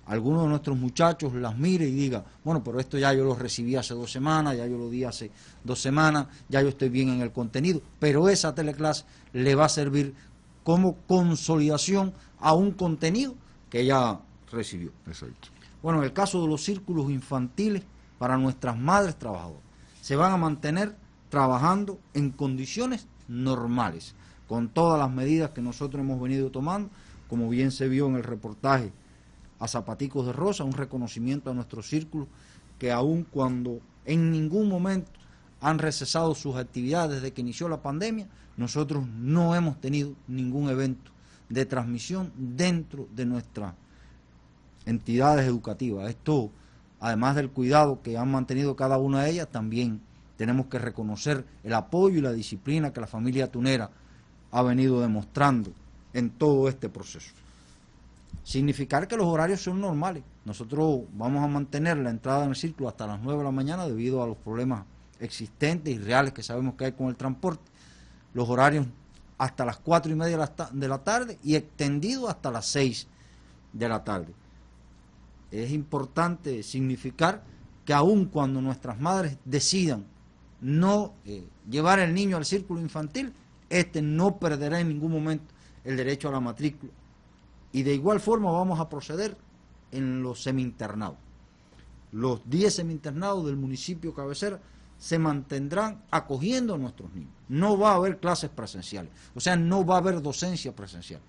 algunos de nuestros muchachos las mire y diga, bueno, pero esto ya yo lo recibí hace 2 semanas, ya yo lo di hace 2 semanas, ya yo estoy bien en el contenido, pero esa teleclase le va a servir como consolidación a un contenido que ya recibió. Exacto. Bueno, en el caso de los círculos infantiles, para nuestras madres trabajadoras, se van a mantener trabajando en condiciones normales, con todas las medidas que nosotros hemos venido tomando, como bien se vio en el reportaje a Zapaticos de Rosa, un reconocimiento a nuestros círculos que aun cuando en ningún momento han recesado sus actividades desde que inició la pandemia, nosotros no hemos tenido ningún evento de transmisión dentro de nuestras entidades educativas. Esto, además del cuidado que han mantenido cada una de ellas, también tenemos que reconocer el apoyo y la disciplina que la familia tunera ha venido demostrando en todo este proceso. Significar que los horarios son normales. Nosotros vamos a mantener la entrada en el círculo hasta las 9 de la mañana debido a los problemas existentes y reales que sabemos que hay con el transporte. Los horarios hasta las 4:30 de la tarde y extendido hasta las 6 de la tarde. Es importante significar que aun cuando nuestras madres decidan no llevar el niño al círculo infantil, este no perderá en ningún momento el derecho a la matrícula. Y de igual forma vamos a proceder en los semi-internados. Los 10 semi-internados del municipio cabecera se mantendrán acogiendo a nuestros niños. No va a haber clases presenciales, o sea, no va a haber docencia presencial.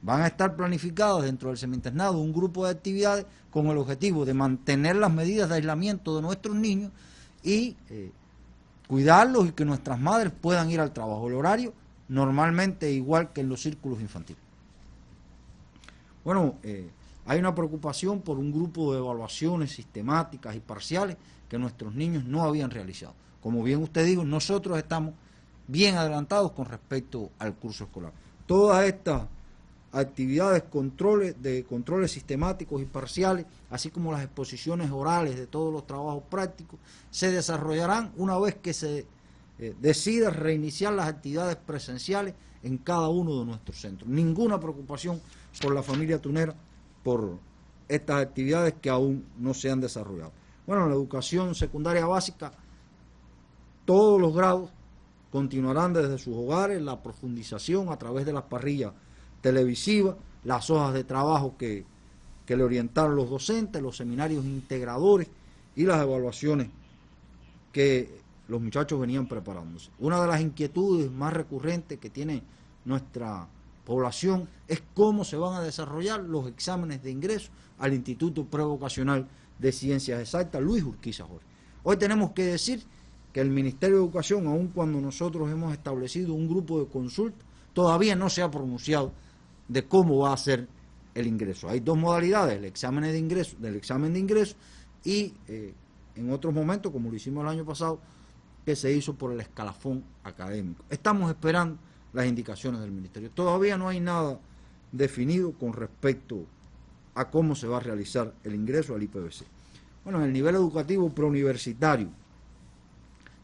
Van a estar planificadas dentro del semi-internado un grupo de actividades con el objetivo de mantener las medidas de aislamiento de nuestros niños y cuidarlos y que nuestras madres puedan ir al trabajo. El horario normalmente igual que en los círculos infantiles. Bueno, hay una preocupación por un grupo de evaluaciones sistemáticas y parciales que nuestros niños no habían realizado. Como bien usted dijo, nosotros estamos bien adelantados con respecto al curso escolar. Todas estas actividades, controles sistemáticos y parciales, así como las exposiciones orales de todos los trabajos prácticos, se desarrollarán una vez que se decida reiniciar las actividades presenciales en cada uno de nuestros centros. Ninguna preocupación por la familia tunera por estas actividades que aún no se han desarrollado. Bueno, en la educación secundaria básica, todos los grados continuarán desde sus hogares la profundización a través de las parrillas televisivas, las hojas de trabajo que le orientaron los docentes, los seminarios integradores y las evaluaciones que los muchachos venían preparándose. Una de las inquietudes más recurrentes que tiene nuestra población es cómo se van a desarrollar los exámenes de ingreso al Instituto Prevocacional de Ciencias Exactas Luis Urquiza Jorge. Hoy tenemos que decir que el Ministerio de Educación, aun cuando nosotros hemos establecido un grupo de consulta, todavía no se ha pronunciado de cómo va a ser el ingreso. Hay 2 modalidades, el examen de ingreso y en otros momentos, como lo hicimos el año pasado, que se hizo por el escalafón académico. Estamos esperando las indicaciones del Ministerio. Todavía no hay nada definido con respecto a cómo se va a realizar el ingreso al IPVC. Bueno, en el nivel educativo preuniversitario,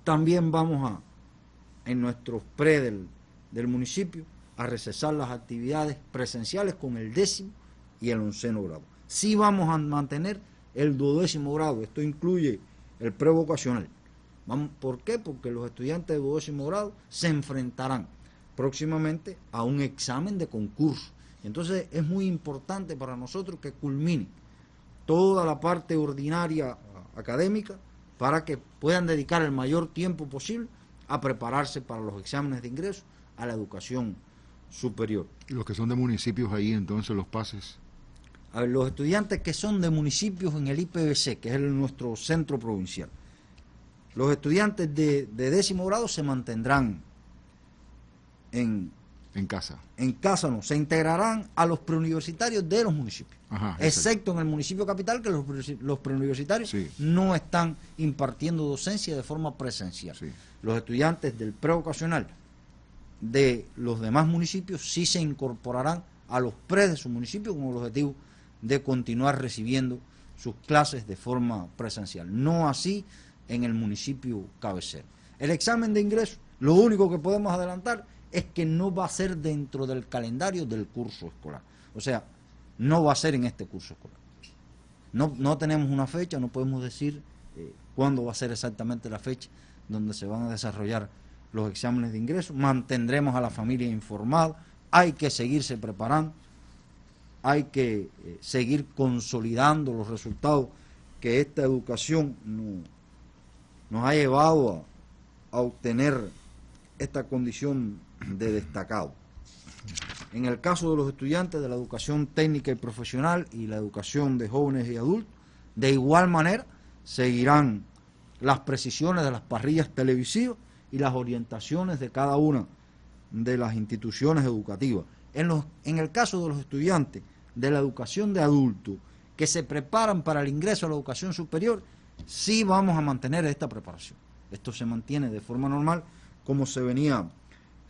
también vamos en nuestros pre del municipio, a recesar las actividades presenciales con el 10º y el 11º grado. Sí vamos a mantener el 12º grado, esto incluye el prevocacional. ¿Por qué? Porque los estudiantes de 12º grado se enfrentarán próximamente a un examen de concurso. Entonces es muy importante para nosotros que culminen toda la parte ordinaria académica para que puedan dedicar el mayor tiempo posible a prepararse para los exámenes de ingreso a la educación superior. ¿Y los que son de municipios ahí, entonces, los pases? A ver, los estudiantes que son de municipios en el IPBC, que es nuestro centro provincial, los estudiantes de 10º grado se mantendrán en casa. En casa no, se integrarán a los preuniversitarios de los municipios. Ajá, excepto en el municipio capital, que los preuniversitarios sí, no están impartiendo docencia de forma presencial. Sí. Los estudiantes del preocasional de los demás municipios sí se incorporarán a los pre de su municipio con el objetivo de continuar recibiendo sus clases de forma presencial. No así en el municipio cabecera. El examen de ingreso, lo único que podemos adelantar es que no va a ser dentro del calendario del curso escolar. O sea, no va a ser en este curso escolar. No tenemos una fecha, no podemos decir cuándo va a ser exactamente la fecha donde se van a desarrollar los exámenes de ingreso. Mantendremos a la familia informada, hay que seguirse preparando, hay que seguir consolidando los resultados que esta educación nos ha llevado a obtener esta condición de destacado. En el caso de los estudiantes de la educación técnica y profesional y la educación de jóvenes y adultos, de igual manera seguirán las precisiones de las parrillas televisivas y las orientaciones de cada una de las instituciones educativas. En el caso de los estudiantes de la educación de adultos que se preparan para el ingreso a la educación superior, sí vamos a mantener esta preparación. Esto se mantiene de forma normal como se venía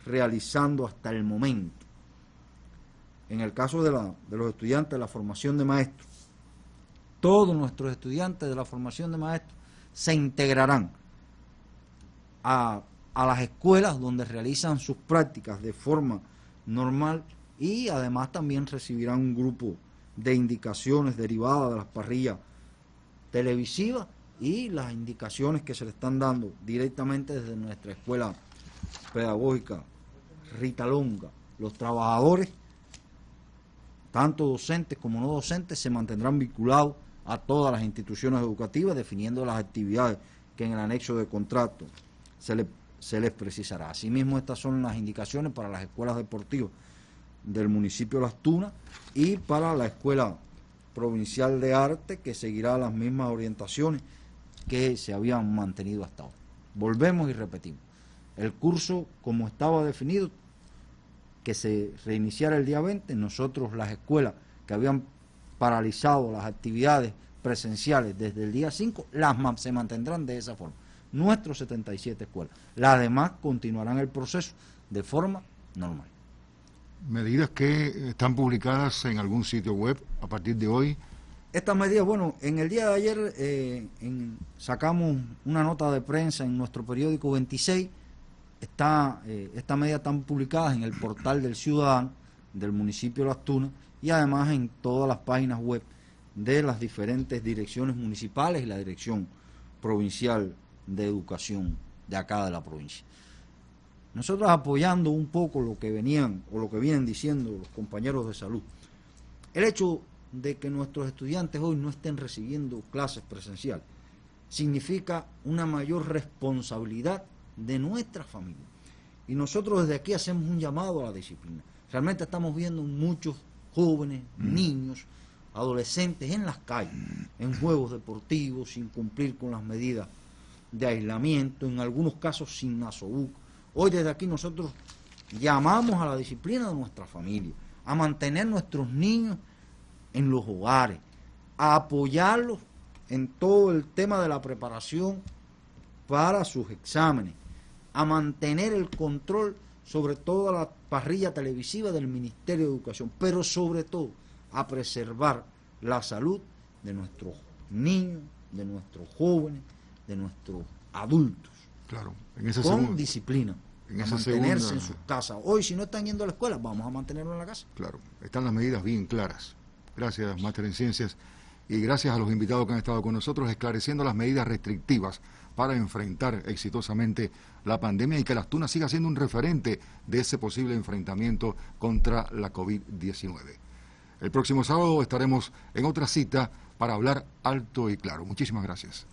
realizando hasta el momento. En el caso de los estudiantes de la formación de maestros, todos nuestros estudiantes de la formación de maestros se integrarán a las escuelas donde realizan sus prácticas de forma normal y además también recibirán un grupo de indicaciones derivadas de las parrillas televisivas y las indicaciones que se le están dando directamente desde nuestra escuela pedagógica Rita Longa. Los trabajadores, tanto docentes como no docentes, se mantendrán vinculados a todas las instituciones educativas, definiendo las actividades que en el anexo de contrato se les precisará. Asimismo, estas son las indicaciones para las escuelas deportivas del municipio de Las Tunas y para la Escuela Provincial de Arte, que seguirá las mismas orientaciones que se habían mantenido hasta ahora. Volvemos y repetimos. El curso, como estaba definido, que se reiniciara el día 20, nosotros las escuelas que habían paralizado las actividades presenciales desde el día 5, se mantendrán de esa forma. Nuestros 77 escuelas. Las demás continuarán el proceso de forma normal. ¿Medidas que están publicadas en algún sitio web a partir de hoy? Estas medidas, bueno, en el día de ayer sacamos una nota de prensa en nuestro periódico 26. Estas medidas están publicadas en el portal del ciudadano del municipio de Las Tunas y además en todas las páginas web de las diferentes direcciones municipales y la dirección provincial de educación de acá de la provincia. Nosotros apoyando un poco lo que vienen diciendo los compañeros de salud, el hecho de que nuestros estudiantes hoy no estén recibiendo clases presenciales significa una mayor responsabilidad de nuestra familia. Y nosotros desde aquí hacemos un llamado a la disciplina. Realmente estamos viendo muchos jóvenes, niños, adolescentes en las calles, en juegos deportivos, sin cumplir con las medidas de aislamiento, en algunos casos sin nasobuco. Hoy desde aquí nosotros llamamos a la disciplina de nuestra familia, a mantener nuestros niños en los hogares, a apoyarlos en todo el tema de la preparación para sus exámenes, a mantener el control sobre toda la parrilla televisiva del Ministerio de Educación, pero sobre todo a preservar la salud de nuestros niños, de nuestros jóvenes, de nuestros adultos. Claro, con disciplina, a mantenerse en sus casas. Hoy, si no están yendo a la escuela, vamos a mantenerlo en la casa. Claro, están las medidas bien claras. Gracias, máster en ciencias, y gracias a los invitados que han estado con nosotros esclareciendo las medidas restrictivas para enfrentar exitosamente la pandemia y que Las Tunas siga siendo un referente de ese posible enfrentamiento contra la COVID-19. El próximo sábado estaremos en otra cita para hablar alto y claro. Muchísimas gracias.